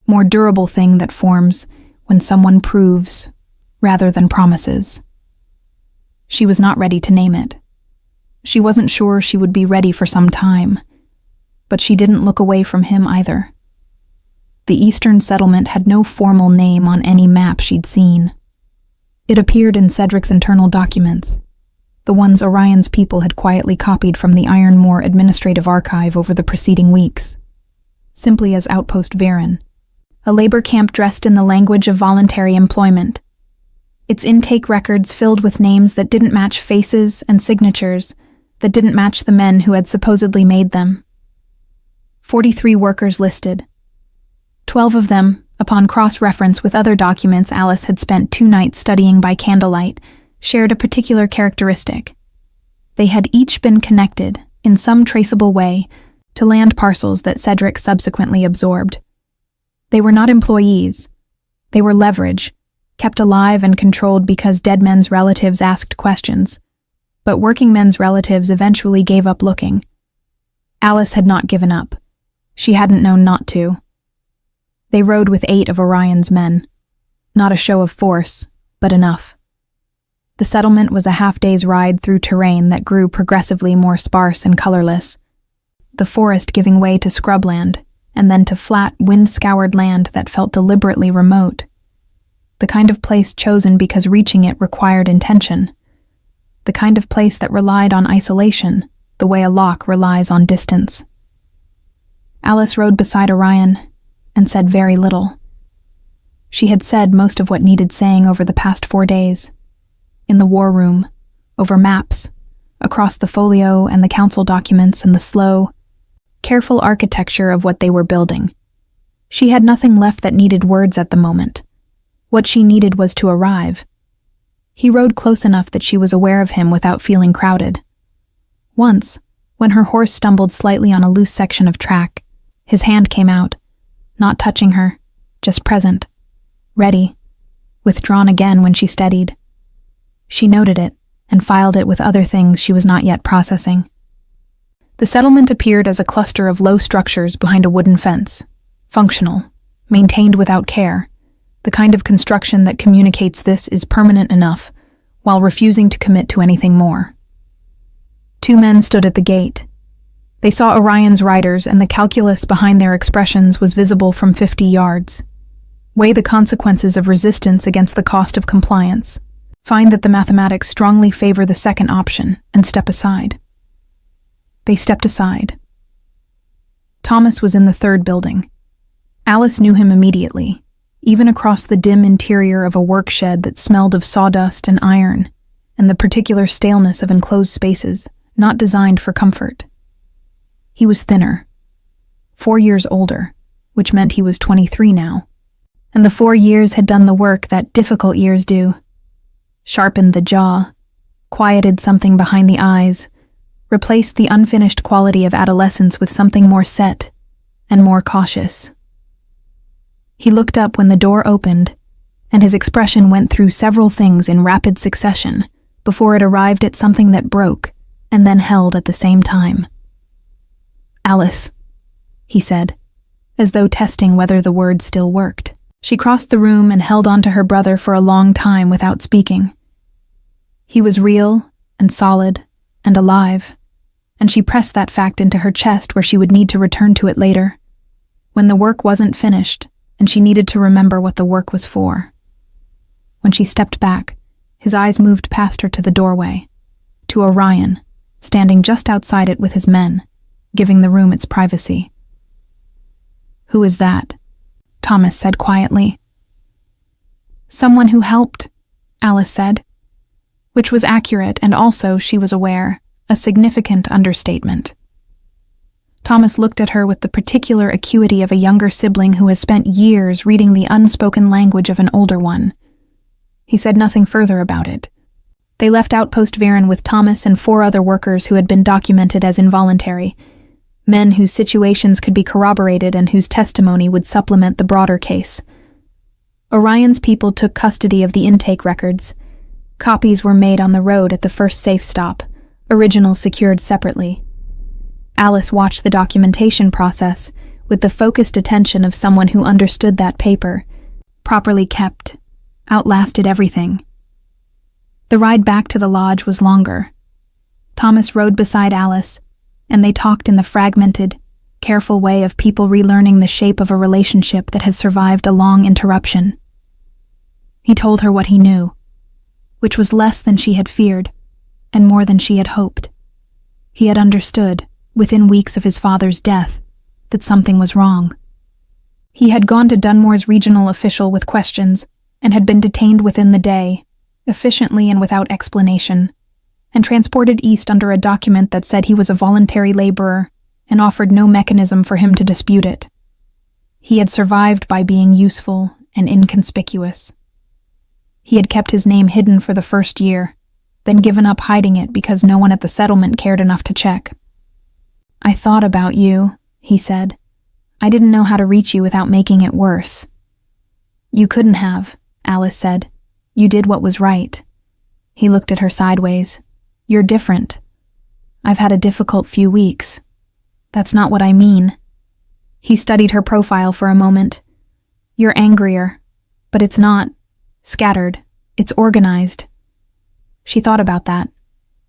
more durable thing that forms when someone proves rather than promises. She was not ready to name it. She wasn't sure she would be ready for some time, but she didn't look away from him either. The Eastern Settlement had no formal name on any map she'd seen. It appeared in Cedric's internal documents, the ones Orion's people had quietly copied from the Ironmore Administrative Archive over the preceding weeks, simply as Outpost Viren, a labor camp dressed in the language of voluntary employment. Its intake records filled with names that didn't match faces and signatures, that didn't match the men who had supposedly made them. 43 workers listed. 12 of them, upon cross-reference with other documents Alice had spent 2 nights studying by candlelight, shared a particular characteristic. They had each been connected, in some traceable way, to land parcels that Cedric subsequently absorbed. They were not employees. They were leverage, kept alive and controlled because dead men's relatives asked questions. But working men's relatives eventually gave up looking. Alice had not given up. She hadn't known not to. They rode with 8 of Orion's men. Not a show of force, but enough. The settlement was a half-day's ride through terrain that grew progressively more sparse and colorless, the forest giving way to scrubland, and then to flat, wind-scoured land that felt deliberately remote. The kind of place chosen because reaching it required intention. The kind of place that relied on isolation, the way a lock relies on distance. Alice rode beside Orion and said very little. She had said most of what needed saying over the past 4 days. In the war room, over maps, across the folio and the council documents and the slow, careful architecture of what they were building. She had nothing left that needed words at the moment. What she needed was to arrive. He rode close enough that she was aware of him without feeling crowded. Once, when her horse stumbled slightly on a loose section of track, his hand came out, not touching her, just present, ready, withdrawn again when she steadied. She noted it and filed it with other things she was not yet processing. The settlement appeared as a cluster of low structures behind a wooden fence, functional, maintained without care, the kind of construction that communicates this is permanent enough, while refusing to commit to anything more. 2 men stood at the gate. They saw Orion's riders, and the calculus behind their expressions was visible from 50 yards. Weigh the consequences of resistance against the cost of compliance. Find that the mathematics strongly favor the second option, and step aside. They stepped aside. Thomas was in the 3rd building. Alice knew him immediately, even across the dim interior of a work shed that smelled of sawdust and iron, and the particular staleness of enclosed spaces, not designed for comfort. He was thinner, 4 years older, which meant he was 23 now, and the 4 years had done the work that difficult years do. Sharpened the jaw, quieted something behind the eyes, replaced the unfinished quality of adolescence with something more set and more cautious. He looked up when the door opened, and his expression went through several things in rapid succession before it arrived at something that broke and then held at the same time. "Alice," he said, as though testing whether the word still worked. She crossed the room and held on to her brother for a long time without speaking. He was real and solid and alive, and she pressed that fact into her chest where she would need to return to it later, when the work wasn't finished and she needed to remember what the work was for. When she stepped back, his eyes moved past her to the doorway, to Orion, standing just outside it with his men, giving the room its privacy. "Who is that?" Thomas said quietly. "Someone who helped," Alice said, which was accurate and also, she was aware, a significant understatement. Thomas looked at her with the particular acuity of a younger sibling who has spent years reading the unspoken language of an older one. He said nothing further about it. They left Outpost Viren with Thomas and 4 other workers who had been documented as involuntary, men whose situations could be corroborated and whose testimony would supplement the broader case. Orion's people took custody of the intake records. Copies were made on the road at the first safe stop, originals secured separately. Alice watched the documentation process with the focused attention of someone who understood that paper, properly kept, outlasted everything. The ride back to the lodge was longer. Thomas rode beside Alice, and they talked in the fragmented, careful way of people relearning the shape of a relationship that has survived a long interruption. He told her what he knew, which was less than she had feared, and more than she had hoped. He had understood, within weeks of his father's death, that something was wrong. He had gone to Dunmore's regional official with questions, and had been detained within the day, efficiently and without explanation, and transported east under a document that said he was a voluntary laborer and offered no mechanism for him to dispute it. He had survived by being useful and inconspicuous. He had kept his name hidden for the first year, then given up hiding it because no one at the settlement cared enough to check. "I thought about you," he said. "I didn't know how to reach you without making it worse." "You couldn't have," Alice said. "You did what was right." He looked at her sideways. "You're different. I've had a difficult few weeks." "That's not what I mean." He studied her profile for a moment. "You're angrier, but it's not scattered. It's organized." She thought about that.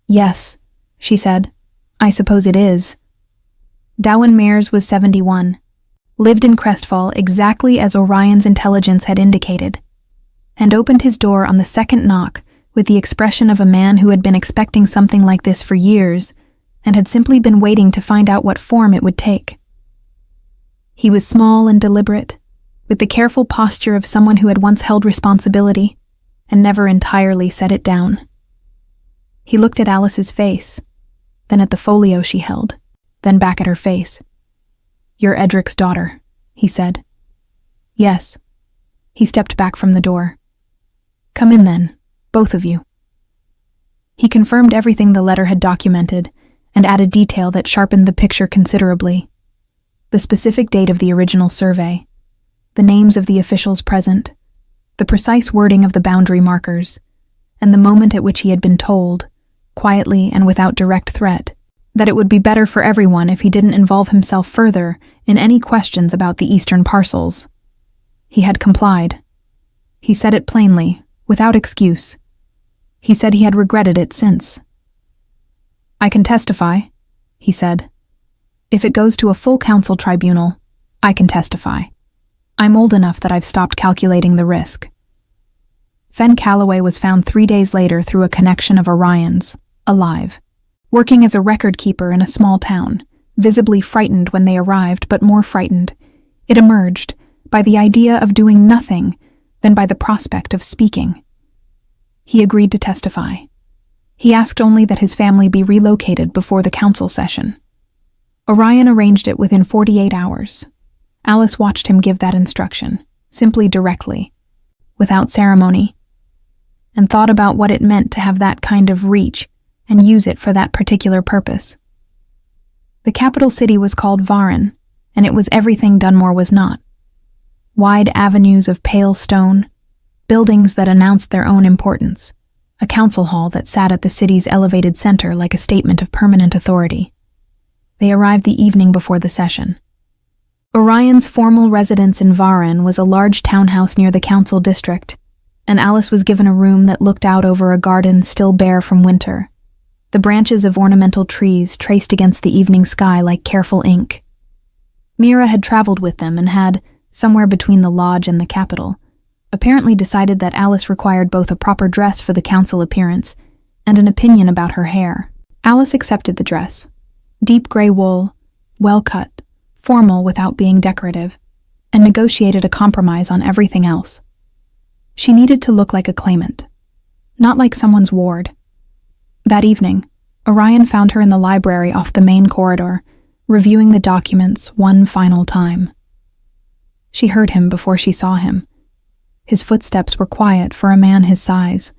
Yes, she said. I suppose it is. Dowen Mears was 71, lived in Crestfall exactly as Orion's intelligence had indicated, and opened his door on the second knock with the expression of a man who had been expecting something like this for years and had simply been waiting to find out what form it would take. He was small and deliberate, with the careful posture of someone who had once held responsibility and never entirely set it down. He looked at Alice's face, then at the folio she held, then back at her face. "You're Edric's daughter," he said. "Yes." He stepped back from the door. "Come in then, both of you." He confirmed everything the letter had documented and added detail that sharpened the picture considerably. The specific date of the original survey, the names of the officials present, the precise wording of the boundary markers, and the moment at which he had been told, quietly and without direct threat, that it would be better for everyone if he didn't involve himself further in any questions about the eastern parcels. He had complied. He said it plainly, without excuse. He said he had regretted it since. "I can testify," he said. "If it goes to a full council tribunal, I can testify. I'm old enough that I've stopped calculating the risk." Fen Calloway was found 3 days later through a connection of Orion's, alive, working as a record keeper in a small town, visibly frightened when they arrived, but more frightened, it emerged, by the idea of doing nothing than by the prospect of speaking. He agreed to testify. He asked only that his family be relocated before the council session. Orion arranged it within 48 hours. Alice watched him give that instruction, simply directly, without ceremony, and thought about what it meant to have that kind of reach and use it for that particular purpose. The capital city was called Varin, and it was everything Dunmore was not. Wide avenues of pale stone, buildings that announced their own importance, a council hall that sat at the city's elevated center like a statement of permanent authority. They arrived the evening before the session. Orion's formal residence in Varin was a large townhouse near the council district, and Alice was given a room that looked out over a garden still bare from winter, the branches of ornamental trees traced against the evening sky like careful ink. Mira had traveled with them and had, somewhere between the lodge and the capital, apparently decided that Alice required both a proper dress for the council appearance and an opinion about her hair. Alice accepted the dress. Deep gray wool, well cut, formal without being decorative, and negotiated a compromise on everything else. She needed to look like a claimant, not like someone's ward. That evening, Orion found her in the library off the main corridor, reviewing the documents one final time. She heard him before she saw him. His footsteps were quiet for a man his size,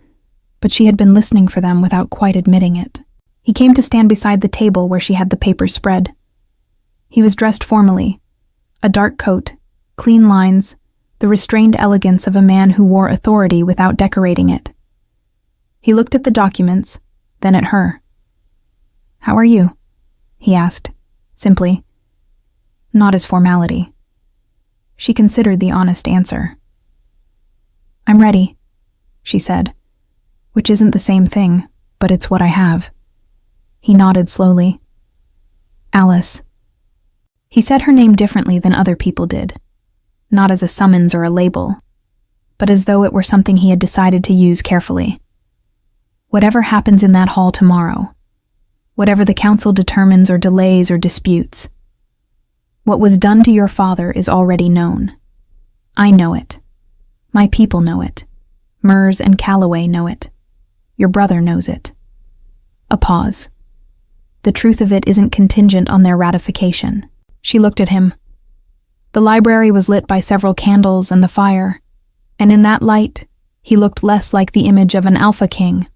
but she had been listening for them without quite admitting it. He came to stand beside the table where she had the papers spread. He was dressed formally, a dark coat, clean lines, the restrained elegance of a man who wore authority without decorating it. He looked at the documents, then at her. "How are you?" he asked, simply, not as formality. She considered the honest answer. "I'm ready," she said, which isn't the same thing, but it's what I have. He nodded slowly. "Alice." He said her name differently than other people did, not as a summons or a label, but as though it were something he had decided to use carefully. Whatever happens in that hall tomorrow, whatever the council determines or delays or disputes, what was done to your father is already known. I know it. My people know it. Mers and Calloway know it. Your brother knows it. A pause. The truth of it isn't contingent on their ratification. She looked at him. The library was lit by several candles and the fire, and in that light, he looked less like the image of an Alpha King,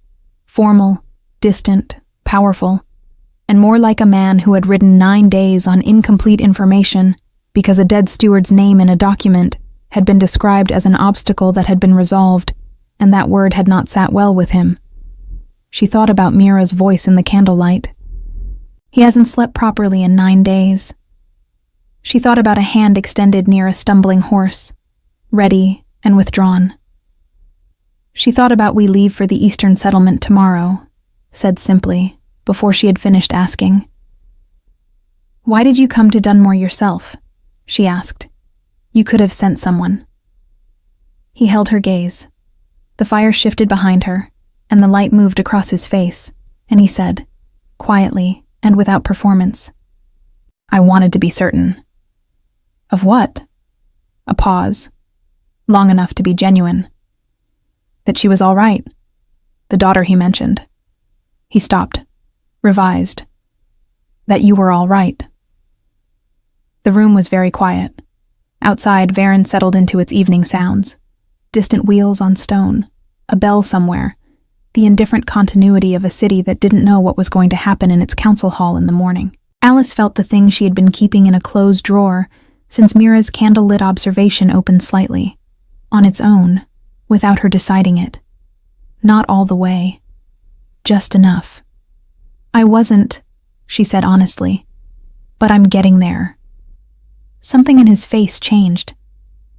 formal, distant, powerful, and more like a man who had ridden 9 days on incomplete information because a dead steward's name in a document had been described as an obstacle that had been resolved, and that word had not sat well with him. She thought about Mira's voice in the candlelight. He hasn't slept properly in 9 days. She thought about a hand extended near a stumbling horse, ready and withdrawn. She thought about we leave for the Eastern settlement tomorrow, said simply, before she had finished asking. Why did you come to Dunmore yourself? She asked. You could have sent someone. He held her gaze. The fire shifted behind her, and the light moved across his face, and he said, quietly and without performance, I wanted to be certain. Of what? A pause, long enough to be genuine. That she was all right, the daughter he mentioned. He stopped, revised. That you were all right. The room was very quiet. Outside, Varen settled into its evening sounds. Distant wheels on stone, a bell somewhere, the indifferent continuity of a city that didn't know what was going to happen in its council hall in the morning. Alice felt the thing she had been keeping in a closed drawer since Mira's candlelit observation opened slightly, on its own, without her deciding it. Not all the way. Just enough. I wasn't, she said honestly, but I'm getting there. Something in his face changed.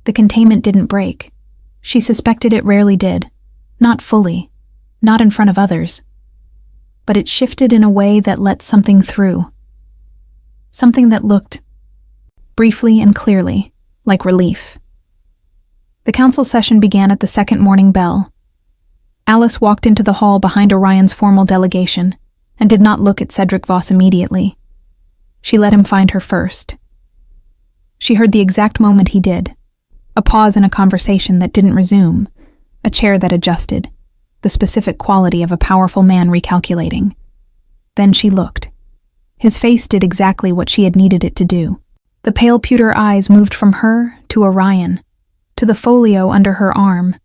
The containment didn't break. She suspected it rarely did. Not fully. Not in front of others. But it shifted in a way that let something through. Something that looked, briefly and clearly, like relief. The council session began at the second morning bell. Alice walked into the hall behind Orion's formal delegation and did not look at Cedric Voss immediately. She let him find her first. She heard the exact moment he did. A pause in a conversation that didn't resume, a chair that adjusted, the specific quality of a powerful man recalculating. Then she looked. His face did exactly what she had needed it to do. The pale pewter eyes moved from her to Orion, to the folio under her arm,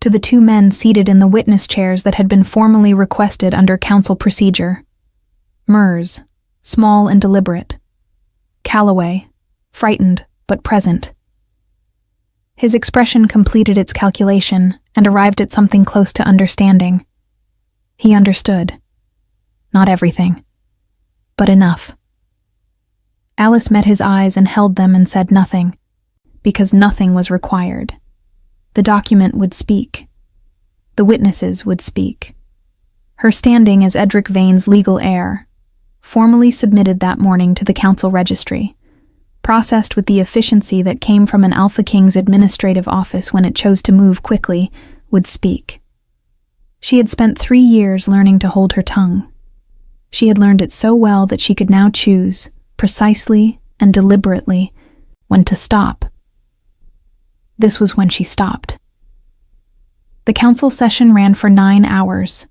to the two men seated in the witness chairs that had been formally requested under council procedure. Mers, small and deliberate. Calloway, frightened but present. His expression completed its calculation and arrived at something close to understanding. He understood. Not everything, but enough. Alice met his eyes and held them and said nothing, because nothing was required. The document would speak. The witnesses would speak. Her standing as Edric Vane's legal heir, formally submitted that morning to the council registry, processed with the efficiency that came from an Alpha King's administrative office when it chose to move quickly, would speak. She had spent 3 years learning to hold her tongue. She had learned it so well that she could now choose, precisely and deliberately, when to stop. This was when she stopped. The council session ran for 9 hours.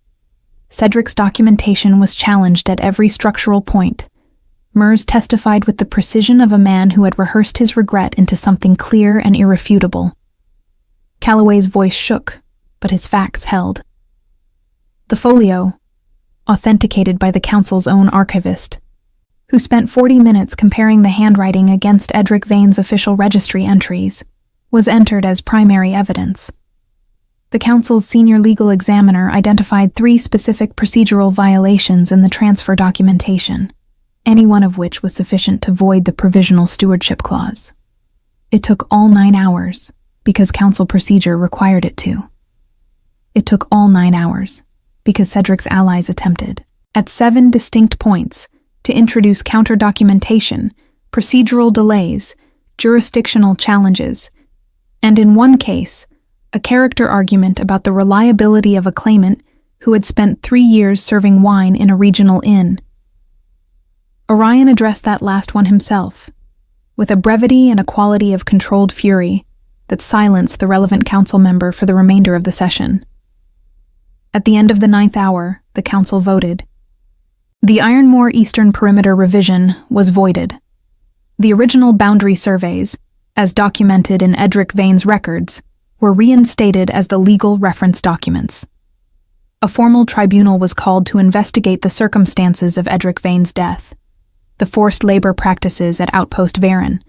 Cedric's documentation was challenged at every structural point. Mers testified with the precision of a man who had rehearsed his regret into something clear and irrefutable. Calloway's voice shook, but his facts held. The folio, authenticated by the council's own archivist, who spent 40 minutes comparing the handwriting against Edric Vane's official registry entries, was entered as primary evidence. The council's senior legal examiner identified 3 specific procedural violations in the transfer documentation, any one of which was sufficient to void the provisional stewardship clause. It took all 9 hours, because council procedure required it to. It took all 9 hours, because Cedric's allies attempted, at 7 distinct points, to introduce counter-documentation, procedural delays, jurisdictional challenges, and in one case, a character argument about the reliability of a claimant who had spent 3 years serving wine in a regional inn. Orion addressed that last one himself, with a brevity and a quality of controlled fury that silenced the relevant council member for the remainder of the session. At the end of the 9th hour, the council voted. The Ironmore Eastern Perimeter revision was voided. The original boundary surveys, as documented in Edric Vane's records, were reinstated as the legal reference documents. A formal tribunal was called to investigate the circumstances of Edric Vane's death, the forced labor practices at Outpost Varen,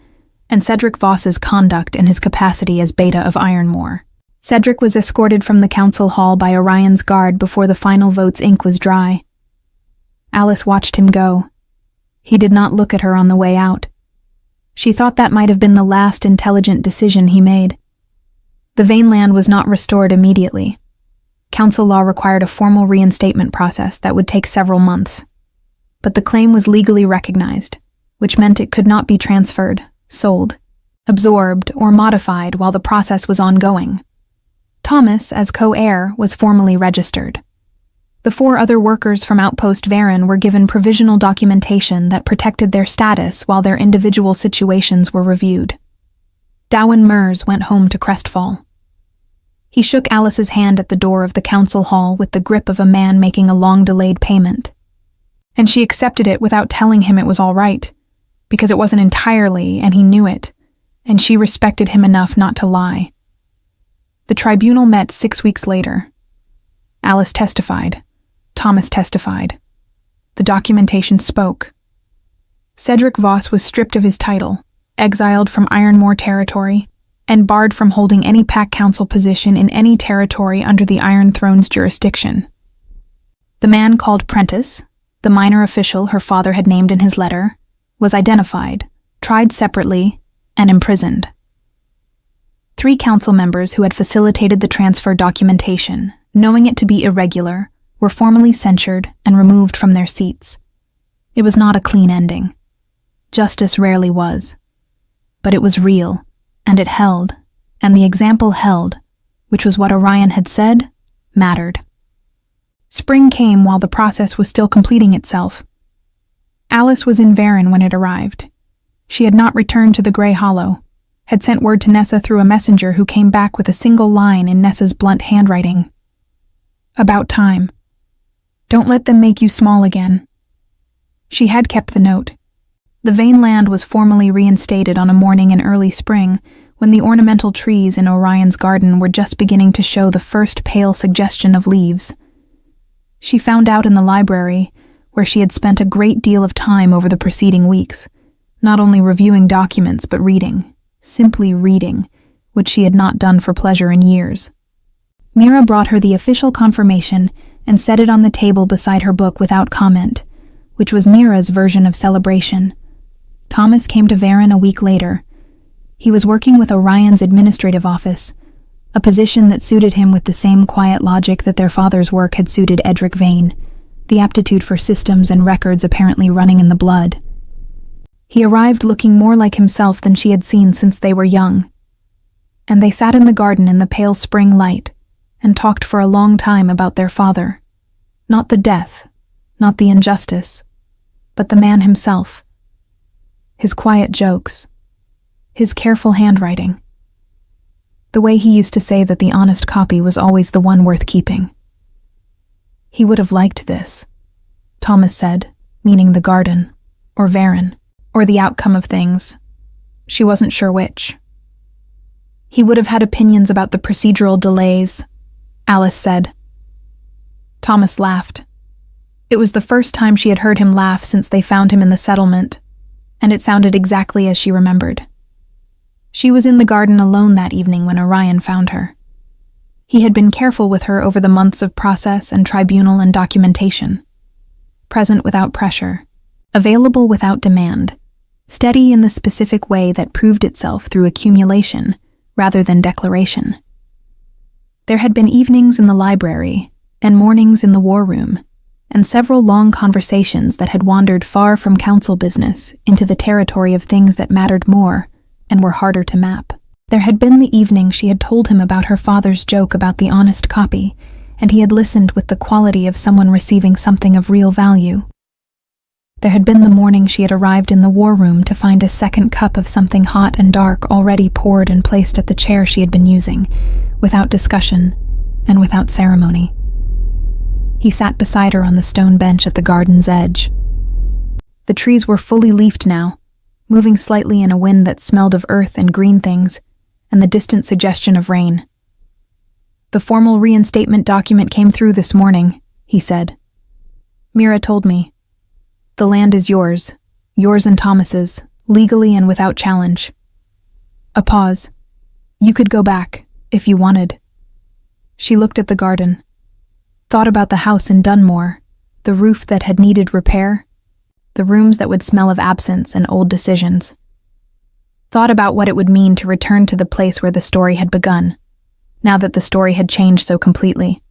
and Cedric Voss's conduct in his capacity as Beta of Ironmore. Cedric was escorted from the council hall by Orion's guard before the final vote's ink was dry. Alice watched him go. He did not look at her on the way out. She thought that might have been the last intelligent decision he made. The Vaneland was not restored immediately. Council law required a formal reinstatement process that would take several months. But the claim was legally recognized, which meant it could not be transferred, sold, absorbed, or modified while the process was ongoing. Thomas, as co-heir, was formally registered. The 4 other workers from Outpost Varen were given provisional documentation that protected their status while their individual situations were reviewed. Dowen Mers went home to Crestfall. He shook Alice's hand at the door of the council hall with the grip of a man making a long-delayed payment. And she accepted it without telling him it was all right, because it wasn't entirely, and he knew it, and she respected him enough not to lie. The tribunal met 6 weeks later. Alice testified. Thomas testified. The documentation spoke. Cedric Voss was stripped of his title, exiled from Ironmoor territory, and barred from holding any Pack Council position in any territory under the Iron Throne's jurisdiction. The man called Prentice, the minor official her father had named in his letter, was identified, tried separately, and imprisoned. 3 council members who had facilitated the transfer documentation, knowing it to be irregular, were formally censured and removed from their seats. It was not a clean ending. Justice rarely was. But it was real, and it held, and the example held, which was what Orion had said, mattered. Spring came while the process was still completing itself. Alice was in Varen when it arrived. She had not returned to the Grey Hollow, had sent word to Nessa through a messenger who came back with a single line in Nessa's blunt handwriting. About time. Don't let them make you small again. She had kept the note. The Vane land was formally reinstated on a morning in early spring when the ornamental trees in Orion's garden were just beginning to show the first pale suggestion of leaves. She found out in the library, where she had spent a great deal of time over the preceding weeks, not only reviewing documents but reading, simply reading, which she had not done for pleasure in years. Mira brought her the official confirmation and set it on the table beside her book without comment, which was Mira's version of celebration. Thomas came to Varen a week later. He was working with Orion's administrative office, a position that suited him with the same quiet logic that their father's work had suited Edric Vane, the aptitude for systems and records apparently running in the blood. He arrived looking more like himself than she had seen since they were young. And they sat in the garden in the pale spring light and talked for a long time about their father. Not the death, not the injustice, but the man himself. His quiet jokes, his careful handwriting. The way he used to say that the honest copy was always the one worth keeping. He would have liked this, Thomas said, meaning the garden, or Varen, or the outcome of things. She wasn't sure which. He would have had opinions about the procedural delays, Alice said. Thomas laughed. It was the first time she had heard him laugh since they found him in the settlement, and it sounded exactly as she remembered. She was in the garden alone that evening when Orion found her. He had been careful with her over the months of process and tribunal and documentation. Present without pressure, available without demand, steady in the specific way that proved itself through accumulation rather than declaration. There had been evenings in the library and mornings in the war room, and several long conversations that had wandered far from council business into the territory of things that mattered more and were harder to map. There had been the evening she had told him about her father's joke about the honest copy, and he had listened with the quality of someone receiving something of real value. There had been the morning she had arrived in the war room to find a second cup of something hot and dark already poured and placed at the chair she had been using, without discussion and without ceremony. He sat beside her on the stone bench at the garden's edge. The trees were fully leafed now, moving slightly in a wind that smelled of earth and green things, and the distant suggestion of rain. The formal reinstatement document came through this morning, he said. Mira told me. The land is yours and Thomas's, legally and without challenge. A pause. You could go back, if you wanted. She looked at the garden. Thought about the house in Dunmore, the roof that had needed repair, the rooms that would smell of absence and old decisions. Thought about what it would mean to return to the place where the story had begun, now that the story had changed so completely.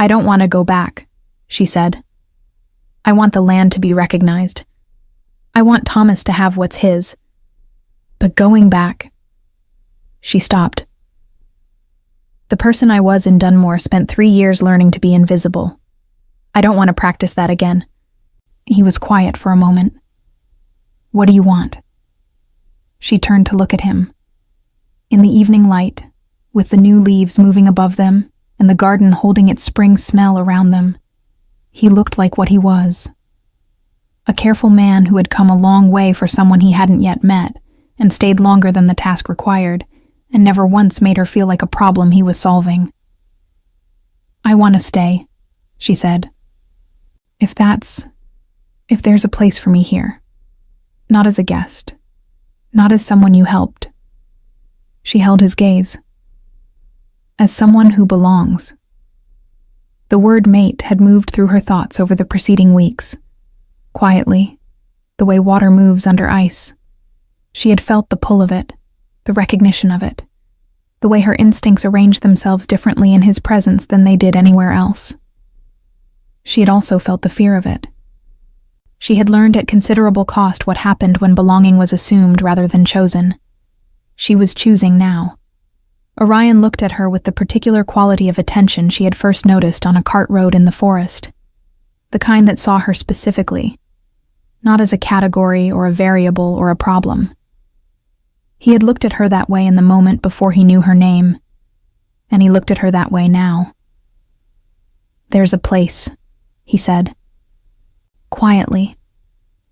"I don't want to go back," she said. "I want the land to be recognized. I want Thomas to have what's his. But going back..." She stopped. "The person I was in Dunmore spent 3 years learning to be invisible. I don't want to practice that again." He was quiet for a moment. "What do you want?" She turned to look at him. In the evening light, with the new leaves moving above them and the garden holding its spring smell around them, he looked like what he was. A careful man who had come a long way for someone he hadn't yet met and stayed longer than the task required, and never once made her feel like a problem he was solving. "I want to stay," she said. If there's a place for me here. Not as a guest. Not as someone you helped." She held his gaze. "As someone who belongs." The word mate had moved through her thoughts over the preceding weeks. Quietly, the way water moves under ice. She had felt the pull of it, the recognition of it, the way her instincts arranged themselves differently in his presence than they did anywhere else. She had also felt the fear of it. She had learned at considerable cost what happened when belonging was assumed rather than chosen. She was choosing now. Orion looked at her with the particular quality of attention she had first noticed on a cart road in the forest, the kind that saw her specifically, not as a category or a variable or a problem. He had looked at her that way in the moment before he knew her name, and he looked at her that way now. "There's a place," he said. Quietly,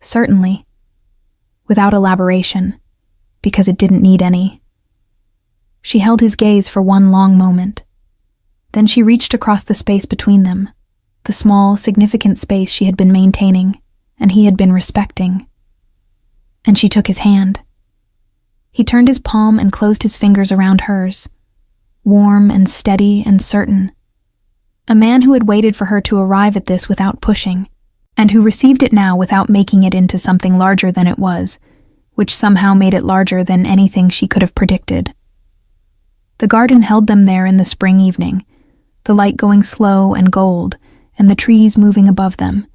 certainly, without elaboration, because it didn't need any. She held his gaze for one long moment. Then she reached across the space between them, the small, significant space she had been maintaining and he had been respecting. And she took his hand. He turned his palm and closed his fingers around hers, warm and steady and certain. A man who had waited for her to arrive at this without pushing, and who received it now without making it into something larger than it was, which somehow made it larger than anything she could have predicted. The garden held them there in the spring evening, the light going slow and gold, and the trees moving above them,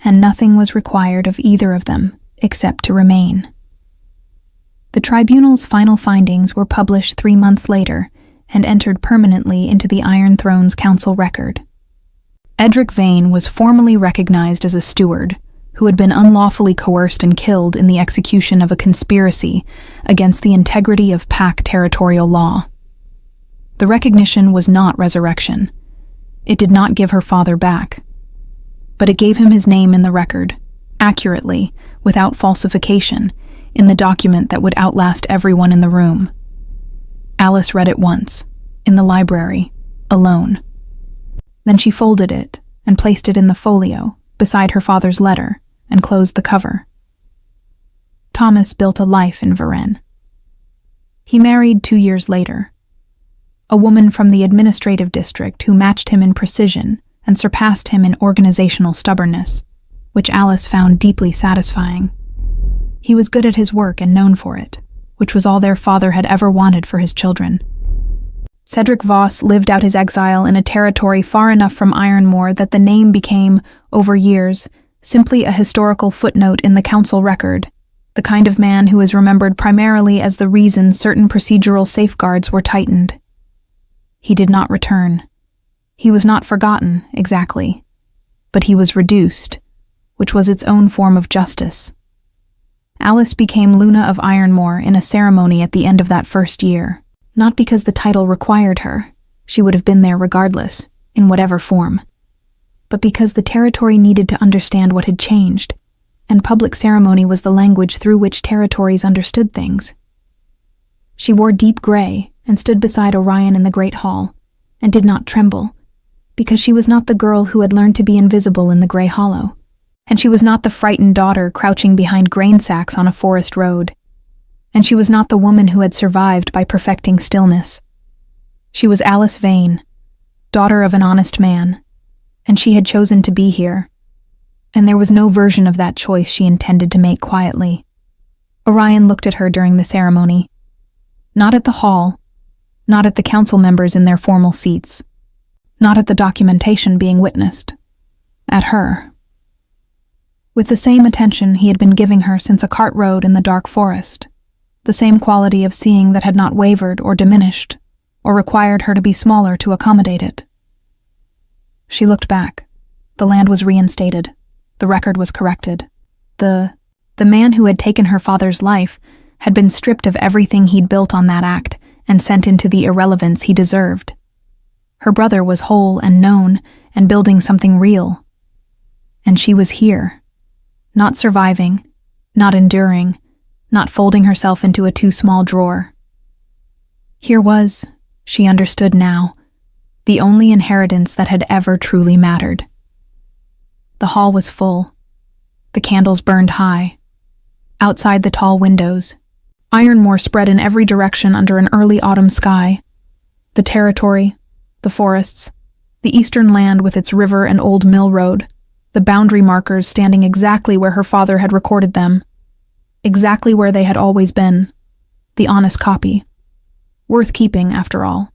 and nothing was required of either of them except to remain. The tribunal's final findings were published 3 months later and entered permanently into the Iron Throne's council record. Edric Vane was formally recognized as a steward who had been unlawfully coerced and killed in the execution of a conspiracy against the integrity of Pack territorial law. The recognition was not resurrection. It did not give her father back. But it gave him his name in the record, accurately, without falsification, in the document that would outlast everyone in the room. Alice read it once, in the library, alone. Then she folded it and placed it in the folio beside her father's letter and closed the cover. Thomas built a life in Varennes. He married 2 years later. A woman from the administrative district who matched him in precision and surpassed him in organizational stubbornness, which Alice found deeply satisfying. He was good at his work and known for it, which was all their father had ever wanted for his children. Cedric Voss lived out his exile in a territory far enough from Ironmore that the name became, over years, simply a historical footnote in the council record, the kind of man who is remembered primarily as the reason certain procedural safeguards were tightened. He did not return. He was not forgotten, exactly, but he was reduced, which was its own form of justice. Alice became Luna of Ironmore in a ceremony at the end of that first year, not because the title required her, she would have been there regardless, in whatever form, but because the territory needed to understand what had changed, and public ceremony was the language through which territories understood things. She wore deep gray and stood beside Orion in the Great Hall, and did not tremble, because she was not the girl who had learned to be invisible in the Grey Hollow, and she was not the frightened daughter crouching behind grain sacks on a forest road, and she was not the woman who had survived by perfecting stillness. She was Alice Vane, daughter of an honest man, and she had chosen to be here, and there was no version of that choice she intended to make quietly. Orion looked at her during the ceremony. Not at the hall, not at the council members in their formal seats, not at the documentation being witnessed. At her. With the same attention he had been giving her since a cart road in the dark forest, the same quality of seeing that had not wavered or diminished, or required her to be smaller to accommodate it. She looked back. The land was reinstated. The record was corrected. The man who had taken her father's life had been stripped of everything he'd built on that act and sent into the irrelevance he deserved. Her brother was whole and known and building something real. And she was here, not surviving, not enduring, not folding herself into a too small drawer. Here was, she understood now, the only inheritance that had ever truly mattered. The hall was full. The candles burned high. Outside the tall windows, ironmore spread in every direction under an early autumn sky. The territory, the forests, the eastern land with its river and old mill road, the boundary markers standing exactly where her father had recorded them, exactly where they had always been, the honest copy. Worth keeping, after all.